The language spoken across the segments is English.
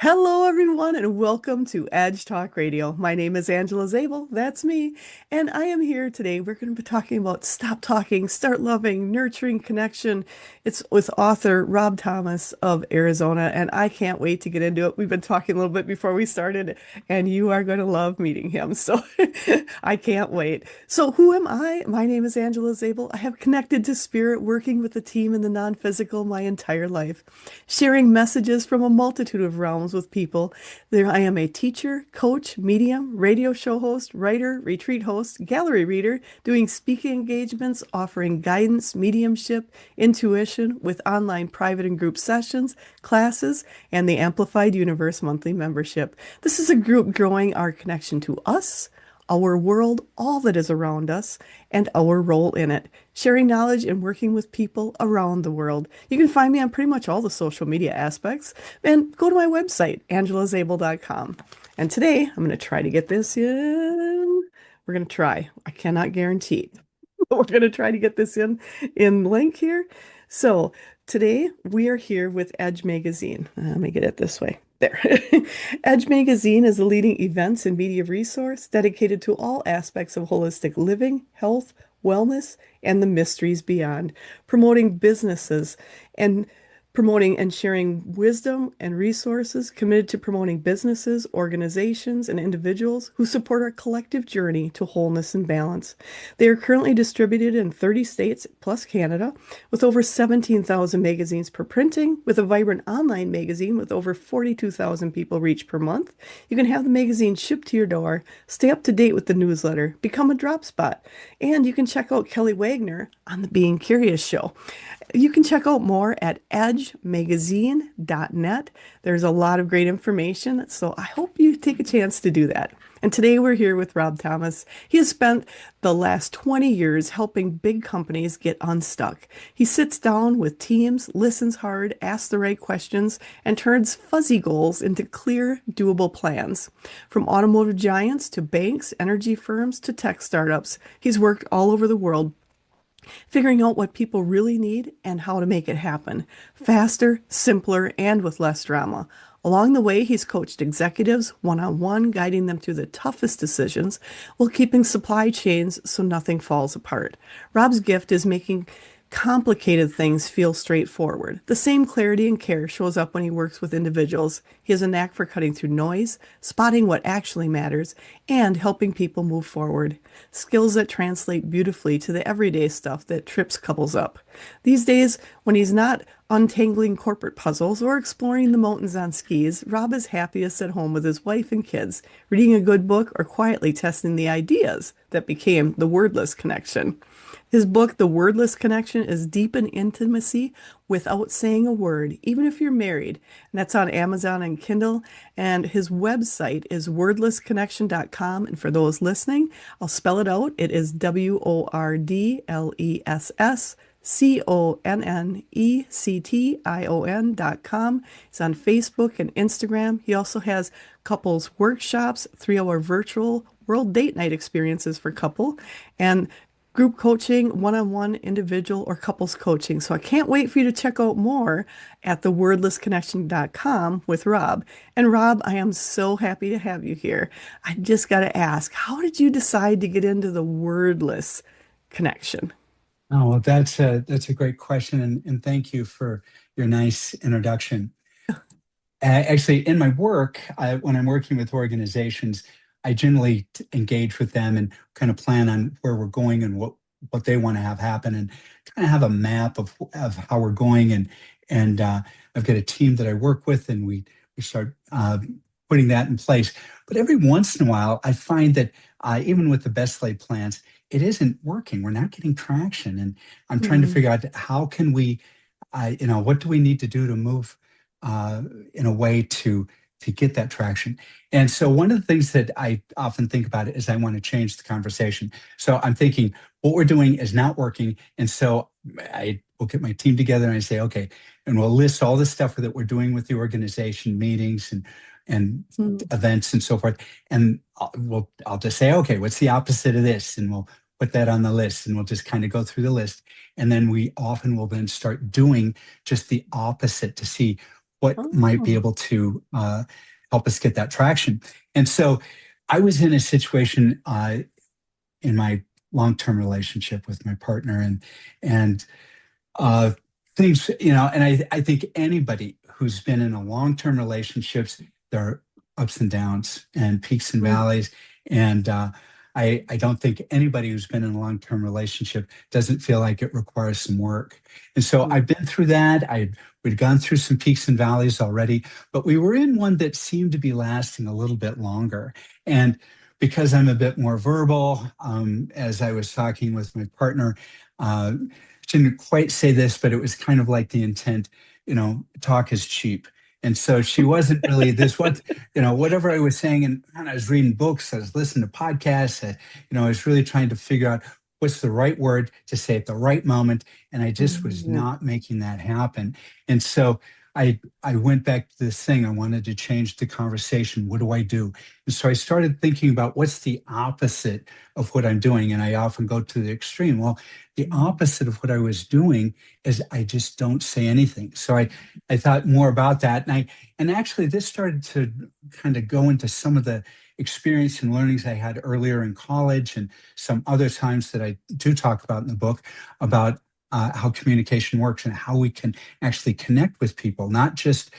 Hello, everyone, and welcome to Edge Talk Radio. My name is Angela Zabel. That's me. And I am here today. We're going to be talking about Stop Talking, Start Loving, Nurturing Connection. It's with author Rob Thomas of Arizona, and I can't wait to get into it. We've been talking a little bit before we started, and you are going to love meeting him. So I can't wait. So, who am I? My name is Angela Zabel. I have connected to spirit working with the team in the non physical my entire life, sharing messages from a multitude of realms with people. There, I am a teacher, coach, medium, radio show host, writer, retreat host, gallery reader, doing speaking engagements, offering guidance, mediumship, intuition with online private and group sessions, classes, and the Amplified Universe monthly membership. This is a group growing our connection to us, our world, all that is around us, and our role in it, sharing knowledge and working with people around the world. You can find me on pretty much all the social media aspects, and go to my website, angelazabel.com. And today, I'm going to try to get this in. We're going to try. I cannot guarantee, but we're going to try to get this in link here. So today, we are here with Edge Magazine. Let me get it this way. There. Edge Magazine is a leading events and media resource dedicated to all aspects of holistic living, health, wellness, and the mysteries beyond, promoting businesses and promoting and sharing wisdom and resources, committed to promoting businesses, organizations, and individuals who support our collective journey to wholeness and balance. They are currently distributed in 30 states plus Canada, with over 17,000 magazines per printing, with a vibrant online magazine with over 42,000 people reached per month. You can have the magazine shipped to your door, stay up to date with the newsletter, become a drop spot, and you can check out Kelly Wagner on the Being Curious show. You can check out more at edgemagazine.net. There's a lot of great information, so I hope you take a chance to do that. And today we're here with Rob Thomas. He has spent the last 20 years helping big companies get unstuck. He sits down with teams, listens hard, asks the right questions, and turns fuzzy goals into clear, doable plans. From automotive giants to banks, energy firms to tech startups, he's worked all over the world figuring out what people really need and how to make it happen faster, simpler, and with less drama. Along the way, he's coached executives one-on-one, guiding them through the toughest decisions while keeping supply chains so nothing falls apart. Rob's gift is making complicated things feel straightforward. The same clarity and care shows up when he works with individuals. He has a knack for cutting through noise, spotting what actually matters, and helping people move forward. Skills that translate beautifully to the everyday stuff that trips couples up. These days, when he's not untangling corporate puzzles or exploring the mountains on skis, Rob is happiest at home with his wife and kids, reading a good book or quietly testing the ideas that became the wordless connection. His book, The Wordless Connection, is deep in intimacy without saying a word, even if you're married. And that's on Amazon and Kindle. And his website is wordlessconnection.com. And for those listening, I'll spell it out. It is wordlessconnection.com. It's on Facebook and Instagram. He also has couples workshops, 3-hour virtual world date night experiences for couple, and group coaching, one-on-one, individual, or couples coaching. So I can't wait for you to check out more at thewordlessconnection.com with Rob. And Rob, I am so happy to have you here. I just got to ask, how did you decide to get into the wordless connection? Oh, well, that's a great question, and thank you for your nice introduction. Actually, in my work, when I'm working with organizations, I generally engage with them and kind of plan on where we're going and what they want to have happen, and kind of have a map of how we're going. And I've got a team that I work with, and we start putting that in place. But every once in a while, I find that even with the best laid plans, it isn't working. We're not getting traction, and I'm trying to Mm, figure out how can we, what do we need to do to move in a way to get that traction. And so one of the things that I often think about is I want to change the conversation. So I'm thinking what we're doing is not working, and so I will get my team together and I say, okay, and we'll list all the stuff that we're doing with the organization, meetings and mm, events and so forth. And I'll just say, okay, what's the opposite of this? And we'll put that on the list, and we'll just kind of go through the list. And then we often will then start doing just the opposite to see what might be Oh. able to help us get that traction. And so I was in a situation in my long-term relationship with my partner, and uh, things, and I think anybody who's been in a long-term relationships, there are ups and downs and peaks and Mm, valleys. And I don't think anybody who's been in a long-term relationship doesn't feel like it requires some work. And so mm, I've been through that. We'd gone through some peaks and valleys already, but we were in one that seemed to be lasting a little bit longer. And because I'm a bit more verbal, as I was talking with my partner, uh, didn't quite say this, but it was kind of like the intent, talk is cheap. And so she wasn't really this, whatever I was saying. And I was reading books, I was listening to podcasts, I was really trying to figure out what's the right word to say at the right moment. And I just was mm, not making that happen. And so I went back to this thing. I wanted to change the conversation. What do I do? And so I started thinking about what's the opposite of what I'm doing. And I often go to the extreme. Well, the mm. opposite of what I was doing is I just don't say anything. So I thought more about that. And actually this started to kind of go into some of the experience and learnings I had earlier in college and some other times that I do talk about in the book about how communication works and how we can actually connect with people, not just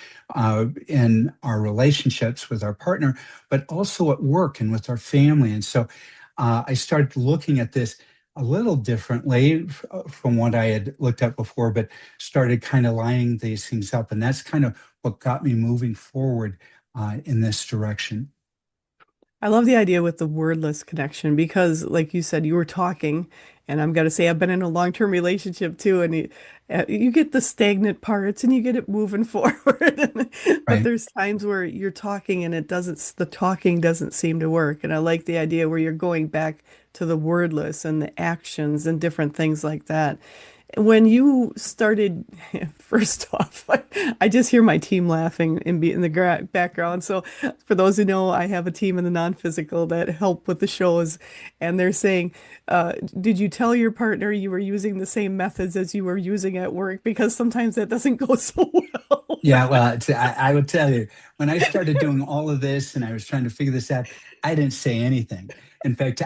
in our relationships with our partner, but also at work and with our family. And so I started looking at this a little differently from what I had looked at before, but started kind of lining these things up. And that's kind of what got me moving forward in this direction. I love the idea with the wordless connection because, like you said, you were talking, and I'm gonna say I've been in a long-term relationship too, and you get the stagnant parts and you get it moving forward, but Right. there's times where you're talking and the talking doesn't seem to work, and I like the idea where you're going back to the wordless and the actions and different things like that. When you started, first off, I just hear my team laughing in the background. So, for those who know, I have a team in the non-physical that help with the shows, and they're saying, "Did you tell your partner you were using the same methods as you were using at work?" Because sometimes that doesn't go so well. Yeah, well, I would tell you, when I started doing all of this and I was trying to figure this out, I didn't say anything. In fact,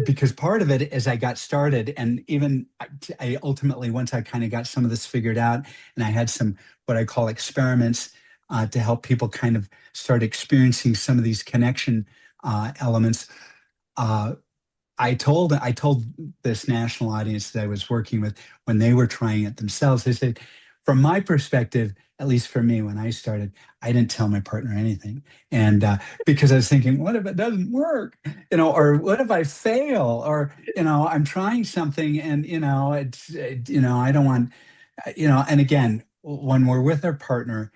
because part of it is I got started, and even I ultimately, once I kind of got some of this figured out, and I had some what I call experiments to help people kind of start experiencing some of these connection elements. Uh, I told this national audience that I was working with when they were trying it themselves. I said, from my perspective, at least for me, when I started, I didn't tell my partner anything, and because I was thinking, what if it doesn't work, or what if I fail, or I'm trying something, and I don't want, and again, when we're with our partner,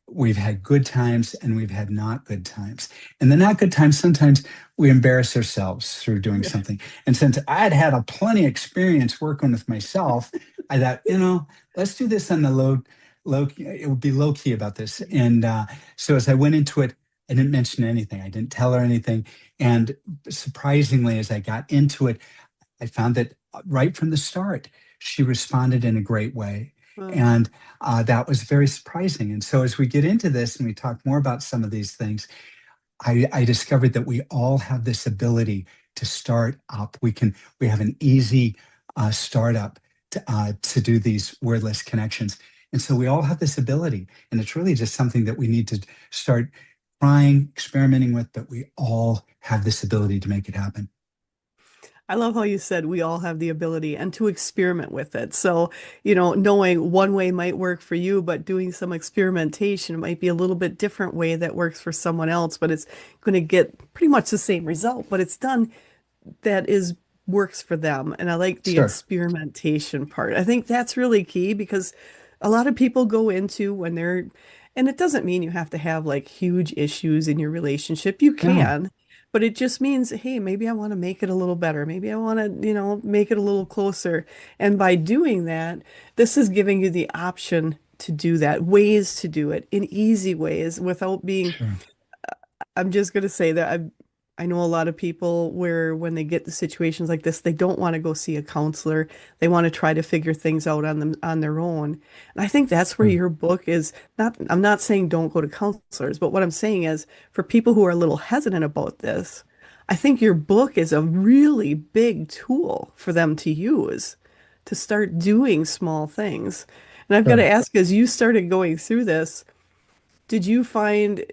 we've had good times and we've had not good times. And the not good times, sometimes we embarrass ourselves through doing Yeah. something. And since I'd had a plenty experience working with myself, I thought, let's do this on the low, it would be low key about this. And so as I went into it, I didn't mention anything. I didn't tell her anything. And surprisingly, as I got into it, I found that right from the start, she responded in a great way. Uh, And that was very surprising. And so, as we get into this and we talk more about some of these things, I discovered that we all have this ability to start up. We have an easy startup to do these wordless connections. And so, we all have this ability. And it's really just something that we need to start trying, experimenting with, but we all have this ability to make it happen. I love how you said we all have the ability and to experiment with it. So, knowing one way might work for you, but doing some experimentation might be a little bit different way that works for someone else, but it's going to get pretty much the same result, but it's done that is works for them. And I like the Sure. experimentation part. I think that's really key because a lot of people go into when they're, and it doesn't mean you have to have like huge issues in your relationship. You No, can, but it just means, hey, maybe I want to make it a little better. Maybe I want to, make it a little closer. And by doing that, this is giving you the option to do that, ways to do it in easy ways without being, sure. I'm just going to say that. I know a lot of people where when they get to situations like this, they don't want to go see a counselor. They want to try to figure things out on their own. And I think that's where Mm. your book is not, I'm not saying don't go to counselors, but what I'm saying is for people who are a little hesitant about this, I think your book is a really big tool for them to use to start doing small things. And I've got to Sure. ask, as you started going through this, did you find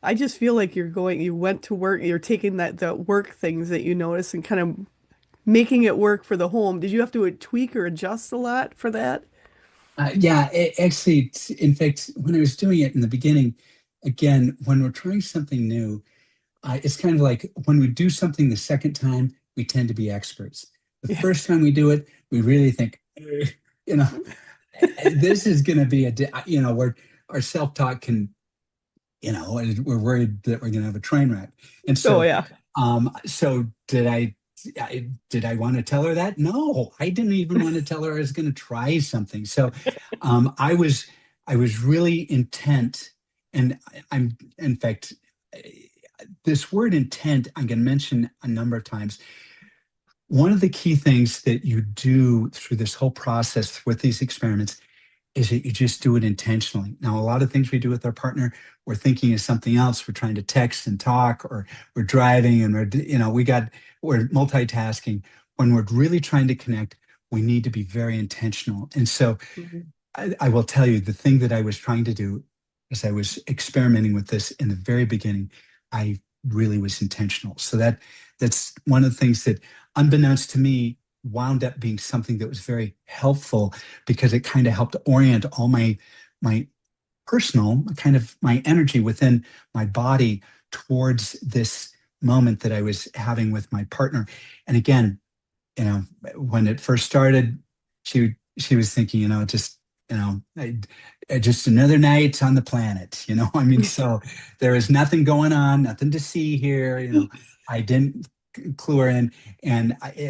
I just feel like you went to work, you're taking the work things that you notice and kind of making it work for the home. Did you have to tweak or adjust a lot for that? Yeah, actually, in fact, when I was doing it in the beginning, again, when we're trying something new, it's kind of like when we do something the second time, we tend to be experts. The Yeah. first time we do it, we really think, you know, this is going to be where our self-talk can, we're worried that we're going to have a train wreck. And Oh so, yeah. so did I want to tell her that? No, I didn't even want to tell her I was going to try something. So, I was really intent, and I'm, in fact, this word intent I'm going to mention a number of times. One of the key things that you do through this whole process with these experiments is that you just do it intentionally. Now, a lot of things we do with our partner, we're thinking of something else. We're trying to text and talk, or we're driving and we're multitasking. When we're really trying to connect, we need to be very intentional. And so Mhm. I will tell you the thing that I was trying to do as I was experimenting with this in the very beginning, I really was intentional. So that's one of the things that, unbeknownst to me, wound up being something that was very helpful because it kind of helped orient all my personal kind of my energy within my body towards this moment that I was having with my partner. And again, when it first started, she was thinking, just just another night on the planet. I mean, so there is nothing going on, nothing to see here. I didn't clue her in,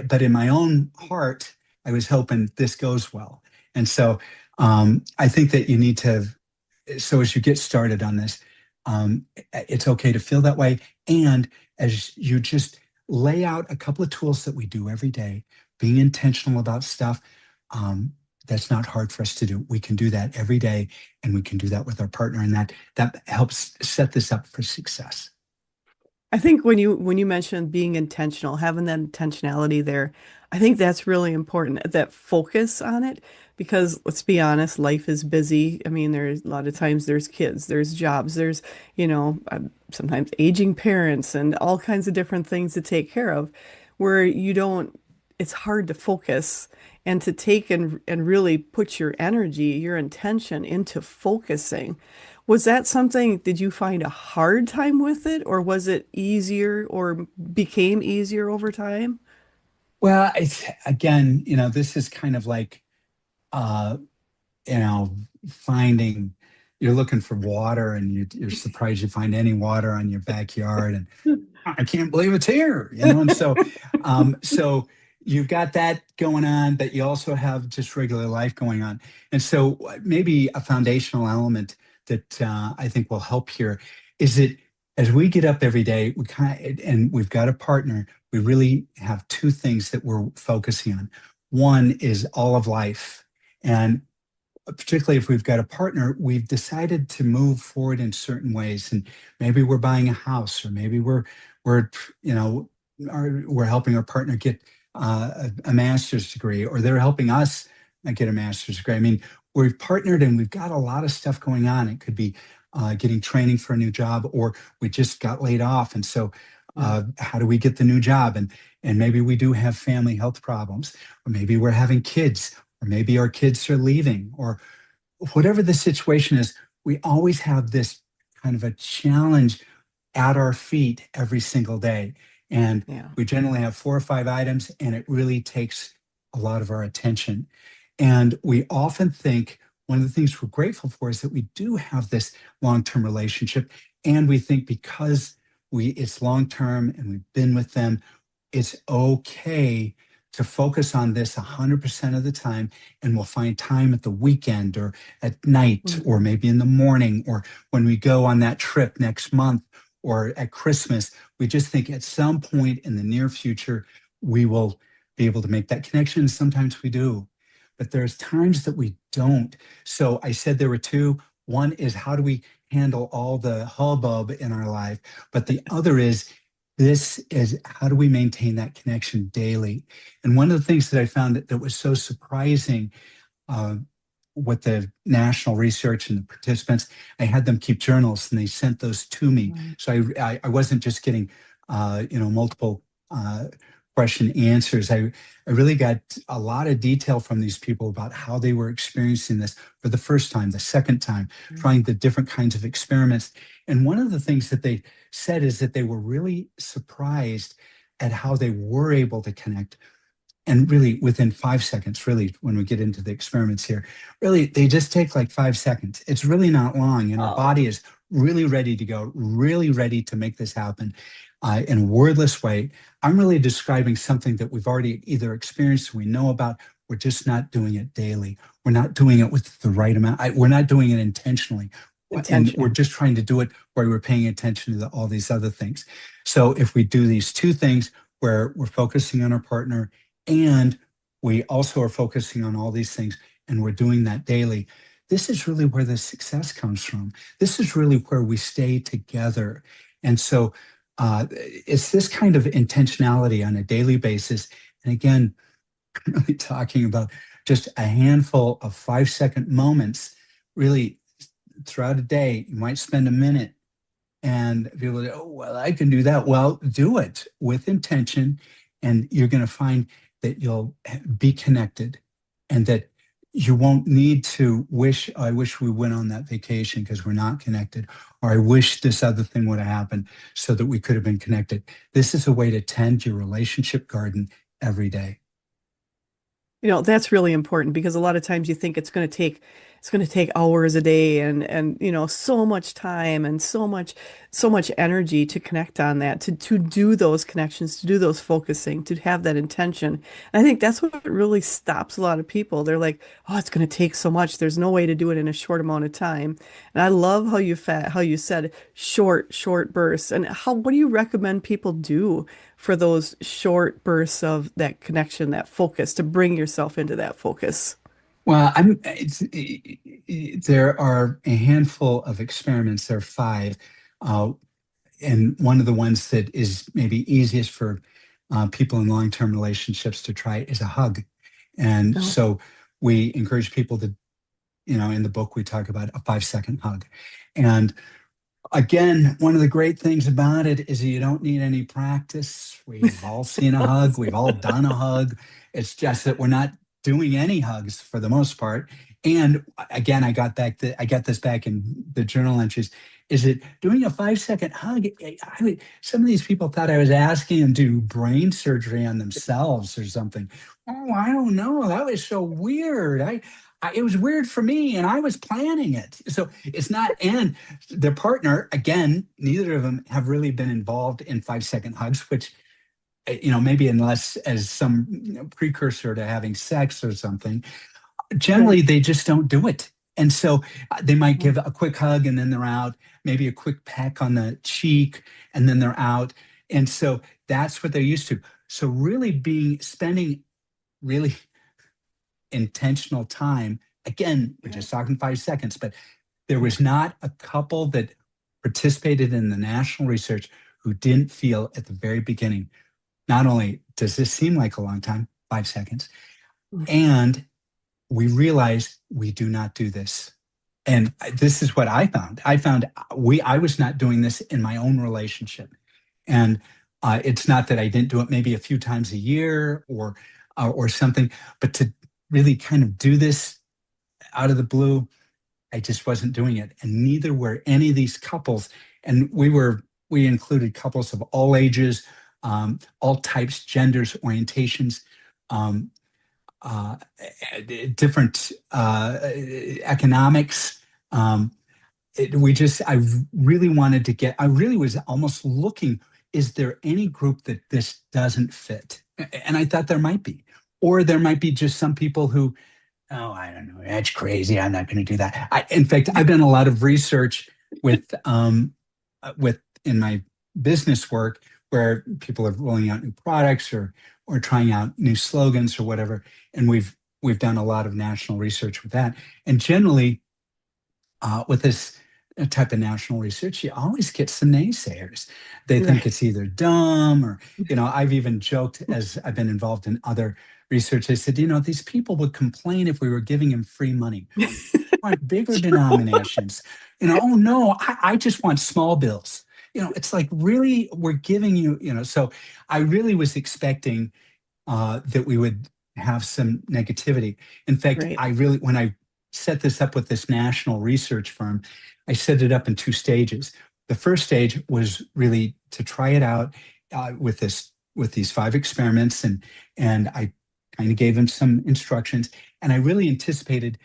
but in my own heart, I was hoping this goes well. And so I think that you need to. So as you get started on this, it's okay to feel that way, and as you just lay out a couple of tools that we do every day, being intentional about stuff. Um, that's not hard for us to do. We can do that every day, and we can do that with our partner, and that helps set this up for success. I think when you mentioned being intentional, having that intentionality there, I think that's really important, that focus on it, because let's be honest, life is busy. I mean, there's a lot of times there's kids, there's jobs, there's, sometimes aging parents and all kinds of different things to take care of where you don't, it's hard to focus and to take and really put your energy, your intention into focusing. Was that something, did you find a hard time with it, or was it easier or became easier over time? Well, it's again, this is kind of like uh, you know, finding you're looking for water and you're surprised you find any water on your backyard, and I can't believe it's here, and so you've got that going on, but you also have just regular life going on. And so maybe a foundational element that I think will help here is that as we get up every day, and we've got a partner, we really have two things that we're focusing on. One is all of life. And particularly if we've got a partner, we've decided to move forward in certain ways. And maybe we're buying a house, or maybe we're you know we're helping our partner get a master's degree, or they're helping us get a master's degree. I mean, we've partnered and we've got a lot of stuff going on. It could be getting training for a new job, or we just got laid off, and so Yeah. how do we get the new job? And maybe we do have family health problems, or maybe we're having kids, or maybe our kids are leaving, or whatever the situation is. We always have this kind of a challenge at our feet every single day. And Yeah. we generally have 4 or 5 items, and it really takes a lot of our attention. And we often think one of the things we're grateful for is that we do have this long-term relationship. And we think because it's long-term and we've been with them, it's okay to focus on this 100% of the time, and we'll find time at the weekend or at night or Mhm. maybe in the morning or when we go on that trip next month or at Christmas. We just think at some point in the near future, we will be able to make that connection. Sometimes we do, but there's times that we don't. So I said there were two. One is how do we handle all the hubbub in our life? But the other is this is how do we maintain that connection daily? And one of the things that I found that was so surprising uh, with the national research and the participants, I had them keep journals and they sent those to me. Right. So I wasn't just getting, multiple uh, question answers. I really got a lot of detail from these people about how they were experiencing this for the first time, the second time, trying the different kinds of experiments. And one of the things that they said is that they were really surprised at how they were able to connect and really within 5 seconds, really, when we get into the experiments here, really, they just take like 5 seconds. It's really not long. And our Oh, body is really ready to go, really ready to make this happen in a wordless way. I'm really describing something that we've already either experienced, we know about, we're just not doing it daily. We're not doing it with the right amount. We're not doing it intentionally. And we're intentional. just trying to do it where we're paying attention to all these other things. So if we do these two things where we're focusing on our partner and we also are focusing on all these things and we're doing that daily, this is really where the success comes from. This is really where we stay together. And so it's this kind of intentionality on a daily basis. And again, I'm really talking about just a handful of 5 second moments, really throughout a day. You might spend a minute and people go, oh, well, I can do that. Well, do it with intention, and you're going to find that you'll be connected and that you won't need to wish, I wish we went on that vacation because we're not connected, or I wish this other thing would have happened so that we could have been connected. This is a way to tend your relationship garden every day. That's really important because a lot of times you think it's going to take hours a day and so much time and so much energy to connect on that, to do those connections, to do those focusing, to have that intention. And I think that's what really stops a lot of people. They're like, "Oh, it's going to take so much. There's no way to do it in a short amount of time." And I love how you said short bursts. And what do you recommend people do for those short bursts of that connection, that focus, to bring yourself into that focus? Well, there are a handful of experiments. There are five. Uh, and one of the ones that is maybe easiest for people in long-term relationships to try is a hug. And No. so we encourage people to, in the book, we talk about a 5 second hug. And again, one of the great things about it is you don't need any practice. We've all seen a hug, we've all done a hug. It's just that we're not doing any hugs for the most part. And again, I got this back in the journal entries. Is it doing a 5 second hug? Some of these people thought I was asking them to do brain surgery on themselves or something. Oh, I don't know. That was so weird. It was weird for me, and I was planning it. So it's not. And their partner, again, neither of them have really been involved in 5 second hugs, which, maybe unless as some precursor to having sex or something, Right. generally they just don't do it. And so they might give a quick hug and then they're out, maybe a quick peck on the cheek and then they're out. And so that's what they're used to. So really spending really intentional time. Again, we're Yeah. just talking 5 seconds, but there was not a couple that participated in the national research who didn't feel at the very beginning, not only does this seem like a long time, 5 seconds, and we realize we do not do this. And this is what I found. I was not doing this in my own relationship. And it's not that I didn't do it maybe a few times a year or something, but to really kind of do this out of the blue, I just wasn't doing it. And neither were any of these couples. And we included couples of all ages, all types, genders, orientations, um, uh, different economics. Um, I really wanted to I really was almost looking, is there any group that this doesn't fit? And I thought there might be. Or there might be just some people who, oh, I don't know, that's crazy. I'm not going to do that. In fact, I've done a lot of research with in my business work where people are rolling out new products or trying out new slogans or whatever, and we've done a lot of national research with that. And generally, with this type of national research, you always get some naysayers. They think Right. it's either dumb or, I've even joked as I've been involved in other research. I said, these people would complain if we were giving them free money. Want bigger True. denominations. Oh no, I just want small bills. It's like really we're giving you, so I really was expecting that we would have some negativity. In fact, Right. I really, when I set this up with this national research firm, I set it up in two stages. The first stage was really to try it out with these five experiments, and I kind of gave them some instructions, and I really anticipated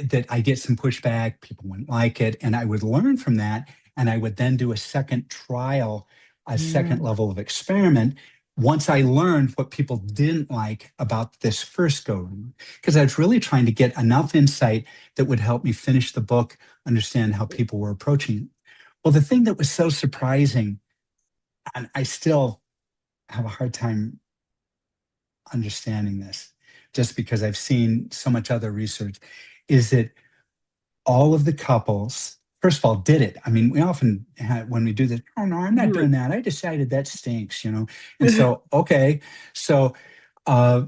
that I get some pushback, people wouldn't like it, and I would learn from that, and I would then do a second trial, a second Mm, level of experiment once I learned what people didn't like about this first go round, because I was really trying to get enough insight that would help me finish the book, understand how people were approaching it. Well, the thing that was so surprising, and I still have a hard time understanding this, just because I've seen so much other research, is that all of the couples, first of all, did it. I mean, we often have, when we do this, oh no, I'm not doing right. that. I decided that stinks. And so, okay. So, uh,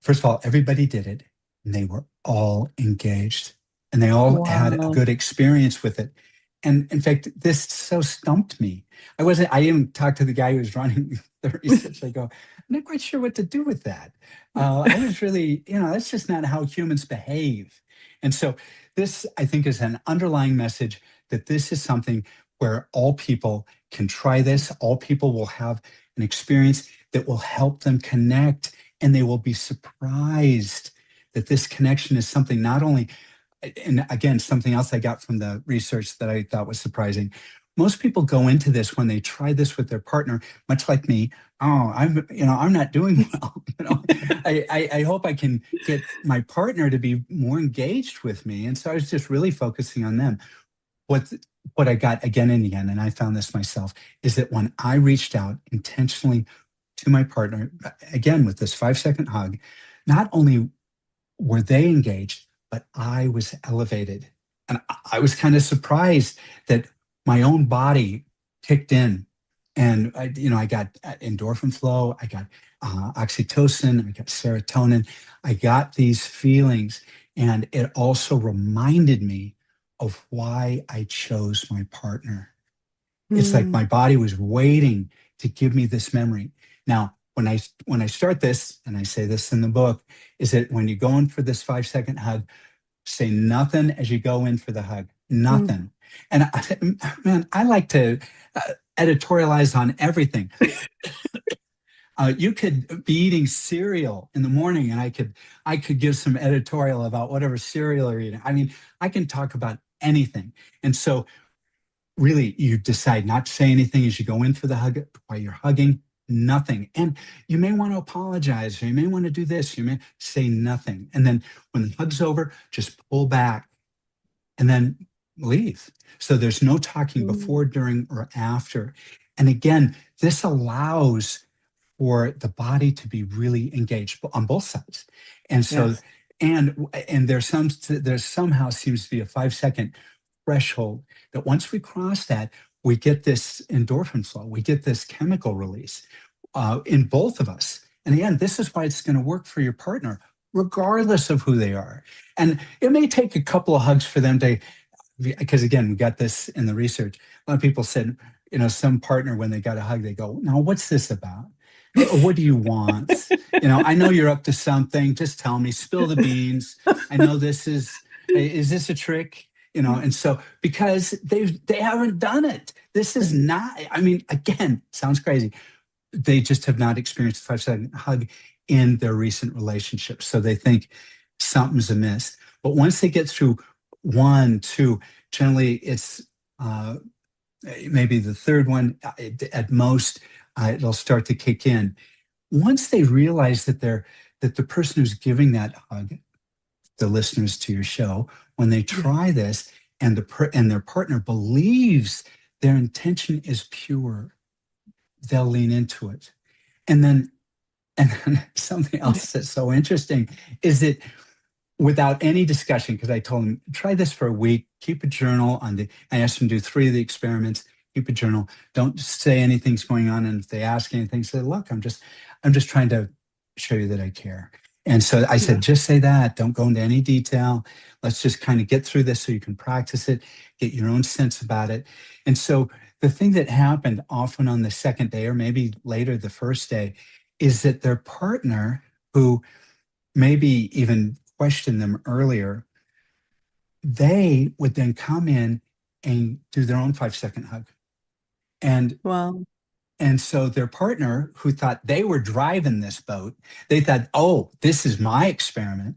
first of all, everybody did it and they were all engaged and they all had a Wow. good experience with it. And in fact, this so stumped me. I even talked to the guy who was running the research. I go, I'm not quite sure what to do with that. I was really, that's just not how humans behave. And so this, I think, is an underlying message that this is something where all people can try this. All people will have an experience that will help them connect, and they will be surprised that this connection is something not only, and again, something else I got from the research that I thought was surprising. Most people go into this when they try this with their partner, much like me. Oh, I'm not doing well. I hope I can get my partner to be more engaged with me. And so I was just really focusing on them. What what I got again and again, and I found this myself, is that when I reached out intentionally to my partner, again with this 5-second hug, not only were they engaged, but I was elevated. And I was kind of surprised that my own body kicked in. And I got endorphin flow, I got oxytocin, I got serotonin, I got these feelings. And it also reminded me of why I chose my partner. It's like Mm, my body was waiting to give me this memory. Now, when I start this, and I say this in the book, is that when you go in for this 5-second hug, say nothing as you go in for the hug, mm. nothing. And man, I like to editorialize on everything. You could be eating cereal in the morning, and I could give some editorial about whatever cereal you're eating. I mean, I can talk about anything. And so really you decide not to say anything as you go in for the hug while you're hugging, nothing. And you may want to apologize, or you may want to do this, you may say nothing. And then when the hug's over, just pull back and then leave. So there's no talking Mm. before, during, or after. And again, this allows for the body to be really engaged on both sides. And so, Yes. and there somehow seems to be a 5-second threshold that once we cross that, we get this endorphin flow, we get this chemical release in both of us. And again, this is why it's going to work for your partner, regardless of who they are. And it may take a couple of hugs for them to, because again, we got this in the research. A lot of people said, some partner, when they got a hug, they go, "Now, what's this about? Or what do you want? I know you're up to something. Just tell me, spill the beans. I know is this a trick? And so because they haven't done it, this is not, I mean, again, sounds crazy. They just have not experienced a 5-second hug in their recent relationships. So they think something's amiss. But once they get through one, two, generally it's uh, maybe the third one at most, it'll start to kick in. Once they realize that the person who's giving that hug, the listeners to your show, when they Yeah. try this and and their partner believes their intention is pure, they'll lean into it. And then, and then something else that's so interesting is that without any discussion, because I told them, try this for a week, keep a journal I asked them to do 3 of the experiments, keep a journal, don't say anything's going on. And if they ask anything, say, look, I'm just trying to show you that I care. And so I said, Yeah. just say that, don't go into any detail. Let's just kind of get through this so you can practice it, get your own sense about it. And so the thing that happened often on the second day, or maybe later the first day, is that their partner, who maybe even questioned them earlier, they would then come in and do their own 5-second hug. And Well, and so their partner, who thought they were driving this boat, they thought, oh, this is my experiment.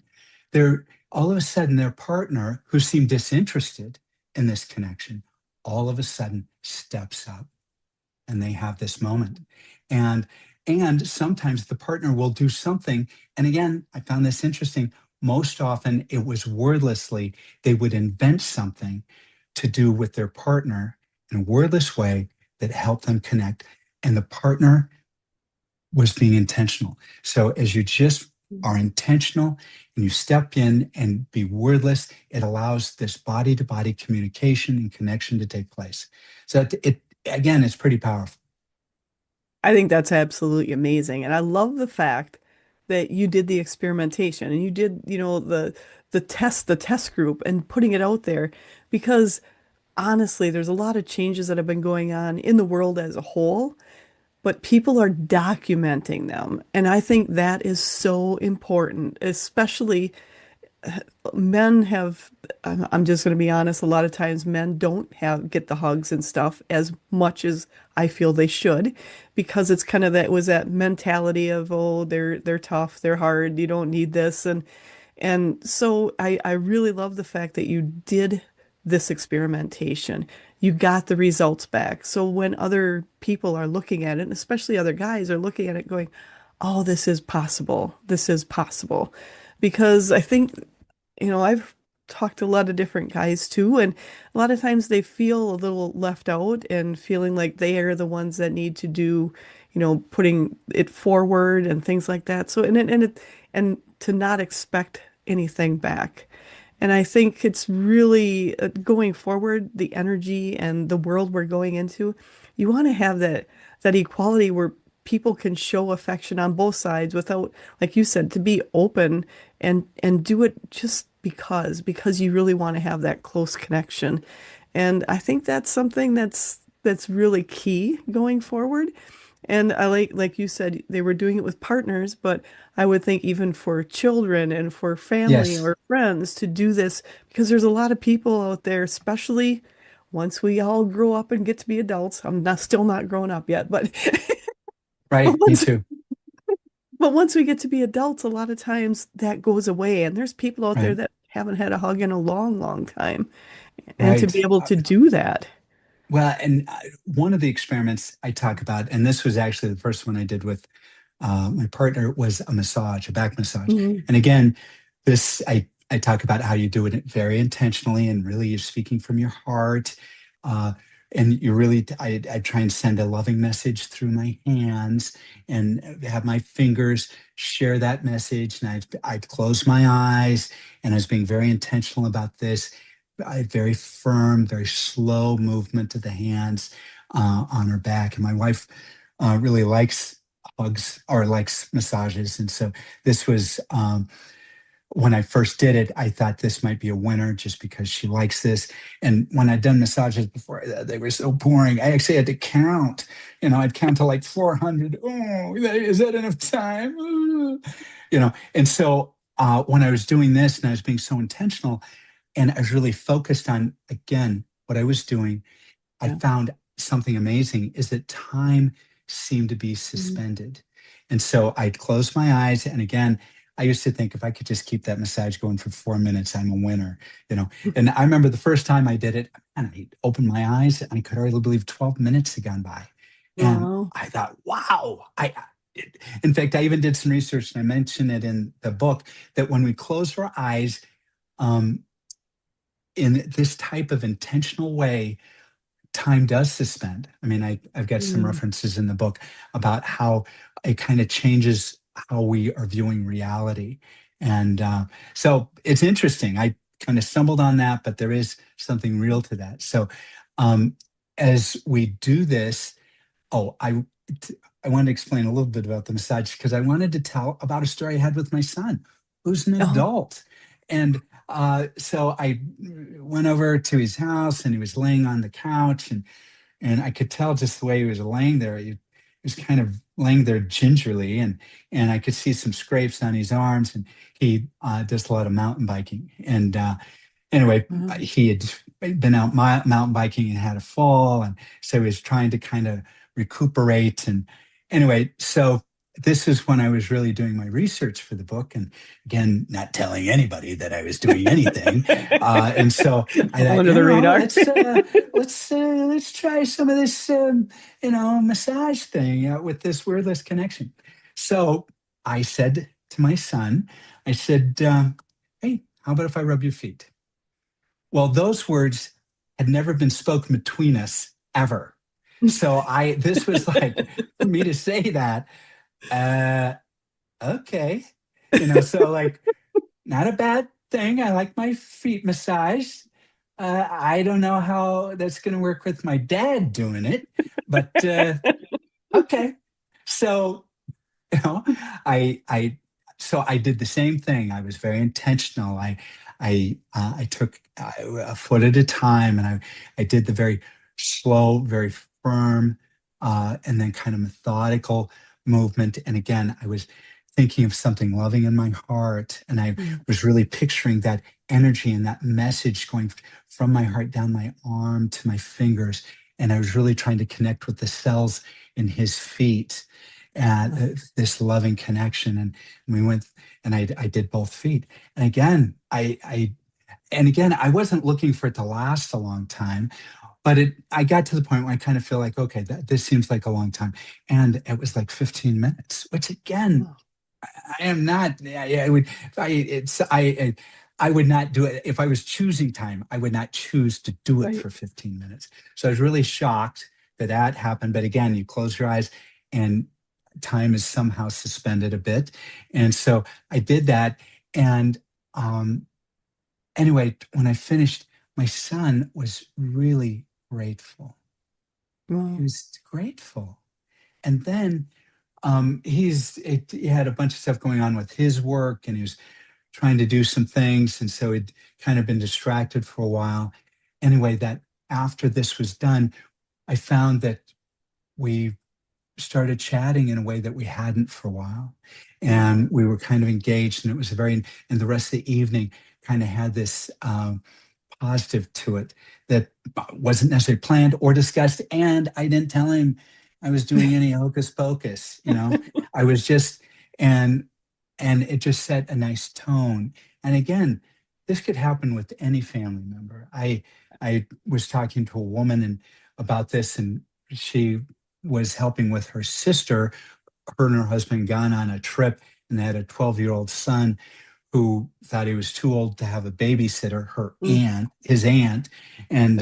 They're all of a sudden their partner, who seemed disinterested in this connection, all of a sudden steps up and they have this moment. And and sometimes the partner will do something. And again, I found this interesting. Most often it was wordlessly, they would invent something to do with their partner in a wordless way that helped them connect. And the partner was being intentional. So as you just are intentional and you step in and be wordless, it allows this body to body communication and connection to take place. So it again, it's pretty powerful. I think that's absolutely amazing. And I love the fact that you did the experimentation and you did, the test group and putting it out there because honestly, there's a lot of changes that have been going on in the world as a whole, but people are documenting them. And I think that is so important, especially men have, I'm just going to be honest, a lot of times men don't get the hugs and stuff as much as I feel they should because it's kind of that mentality of, oh, they're tough, they're hard, you don't need this. And so I really love the fact that you did this experimentation. You got the results back. So when other people are looking at it, and especially other guys are looking at it going, oh, this is possible. This is possible. Because I think I've talked to a lot of different guys too, and a lot of times they feel a little left out and feeling like they are the ones that need to do, putting it forward and things like that. So, and to not expect anything back. And I think it's really going forward, the energy and the world we're going into, you want to have that equality where people can show affection on both sides without, like you said, to be open and do it just because you really want to have that close connection. And I think that's something that's really key going forward. And I like you said, they were doing it with partners, but I would think even for children and for family Yes, or friends to do this, because there's a lot of people out there, especially once we all grow up and get to be adults. I'm not still not grown up yet, but but right. Me once too. but once we get to be adults, a lot of times that goes away. And there's people out there Right, that haven't had a hug in a long, long time. And to be right. able to do that. Well, and one of the experiments I talk about, and this was actually the first one I did with my partner, was a massage, a back massage. Mhm. And again, this I talk about how you do it very intentionally, and really you're speaking from your heart. Uh, and you really, I try and send a loving message through my hands and have my fingers share that message. And I'd close my eyes, and I was being very intentional about this. Very firm, very slow movement of the hands on her back. And my wife really likes hugs or likes massages. And so this was when I first did it, I thought this might be a winner just because she likes this. And when I'd done massages before, they were so boring. I actually had to count. I'd count to like 400. Oh, is that enough time? And so when I was doing this and I was being so intentional, and I was really focused on, again, what I was doing, I Yeah. found something amazing is that time seemed to be Mhm. suspended. And so I'd close my eyes. And again, I used to think if I could just keep that massage going for 4 minutes, I'm a winner, you know. And I remember the first time I did it, and I opened my eyes and I could hardly believe 12 minutes had gone by. And Wow. I thought, wow, in fact, I even did some research and I mentioned it in the book that when we close our eyes, um, in this type of intentional way, time does suspend. I mean, I've got some Mm. references in the book about how it kind of changes how we are viewing reality. And so it's interesting. I kind of stumbled on that, but there is something real to that. So um, as we do this, oh, I wanted to explain a little bit about the massage because I wanted to tell about a story I had with my son, who's an Oh. adult. And so I went over to his house and he was laying on the couch and I could tell just the way he was laying there. He was kind of laying there gingerly, and I could see some scrapes on his arms. And he does a lot of mountain biking. And anyway, Oh. he had been out mountain biking and had a fall, and so he was trying to kind of recuperate. And anyway, so this is when I was really doing my research for the book, and again, not telling anybody that I was doing anything. And so I All thought, under the radar. let's try some of this, massage thing with this wordless connection. So I said to my son, I said, "Hey, how about if I rub your feet?" Well, those words had never been spoken between us ever. So this was like for me to say that, uh, okay, so like not a bad thing. I like my feet massaged. I don't know how that's going to work with my dad doing it, but okay. So you know I so I did the same thing. I was very intentional. I took a foot at a time, and I did the very slow, very firm, and then kind of methodical movement. And again, I was thinking of something loving in my heart, and I Mm. was really picturing that energy and that message going from my heart down my arm to my fingers. And I was really trying to connect with the cells in his feet and Oh. this loving connection. And we went, and I did both feet. And again, and again, I wasn't looking for it to last a long time, but I got to the point where I kind of feel like, okay, this seems like a long time. And it was like 15 minutes, which again, Oh. I am not, I would, I would not do it. If I was choosing time, I would not choose to do it Right. for 15 minutes. So I was really shocked that that happened. But again, you close your eyes and time is somehow suspended a bit. And so I did that. And um, anyway, when I finished, my son was really grateful. He Wow. was grateful. And then he had a bunch of stuff going on with his work, and he was trying to do some things, and so he'd kind of been distracted for a while. Anyway, that after this was done, I found that we started chatting in a way that we hadn't for a while, Oh. and we were kind of engaged, and it was and the rest of the evening kind of had this positive to it that wasn't necessarily planned or discussed. And I didn't tell him I was doing any hocus pocus, I was just, and, and it just set a nice tone. And again, this could happen with any family member. I was talking to a woman and about this, and she was helping with her sister. Her and her husband gone on a trip, and they had a 12-year-old son who thought he was too old to have a babysitter, Mm. his aunt. And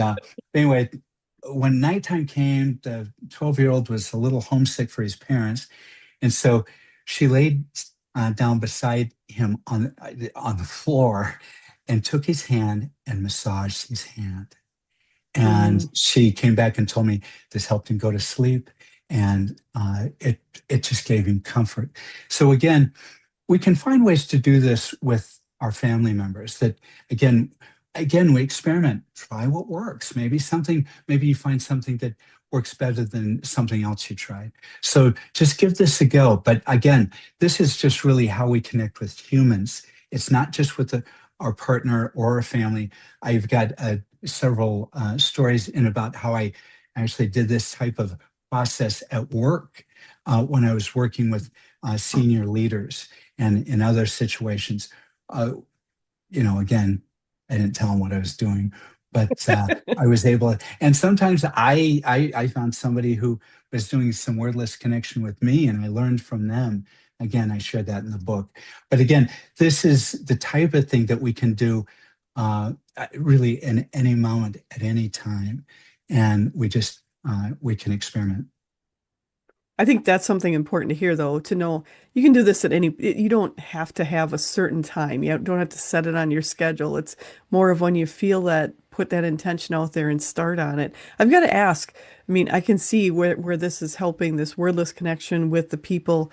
anyway, when nighttime came, the 12-year-old was a little homesick for his parents. And so she laid down beside him on the floor and took his hand and massaged his hand. And Mm. she came back and told me this helped him go to sleep. And it just gave him comfort. So again, we can find ways to do this with our family members that again we experiment, try what works. Maybe you find something that works better than something else you tried. So just give this a go. But again, this is just really how we connect with humans. It's not just with our partner or a family. I've got several stories in about how I actually did this type of process at work when I was working with senior leaders and in other situations. Uh, again, I didn't tell them what I was doing, but I was able to, and sometimes I found somebody who was doing some wordless connection with me, and I learned from them. Again, I shared that in the book. But again, this is the type of thing that we can do really in any moment at any time. and we can experiment. I think that's something important to hear, though, to know you can do this at you don't have to have a certain time. You don't have to set it on your schedule. It's more of when you feel that, put that intention out there and start on it. I've got to ask, I mean, I can see where this is helping this wordless connection with the people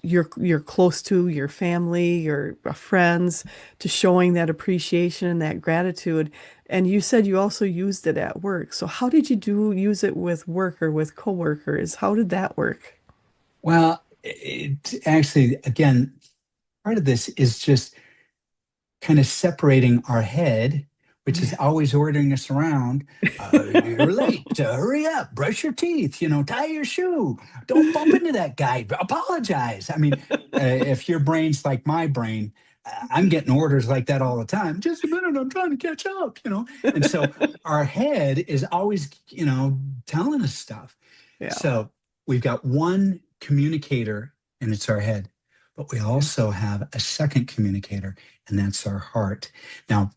you're close to, your family, your friends, to showing that appreciation and that gratitude. And you said you also used it at work. So how did you use it with work or with coworkers? How did that work? Well, actually, again, part of this is just kind of separating our head, which is Yeah. always ordering us around. You're late. Hurry up. Brush your teeth. Tie your shoe. Don't bump into that guy. Apologize. I mean, if your brain's like my brain, I'm getting orders like that all the time. Just a minute, I'm trying to catch up. And so our head is always, telling us stuff. Yeah. So we've got one communicator, and it's our head, but we Yeah. also have a second communicator, and that's our heart. Now,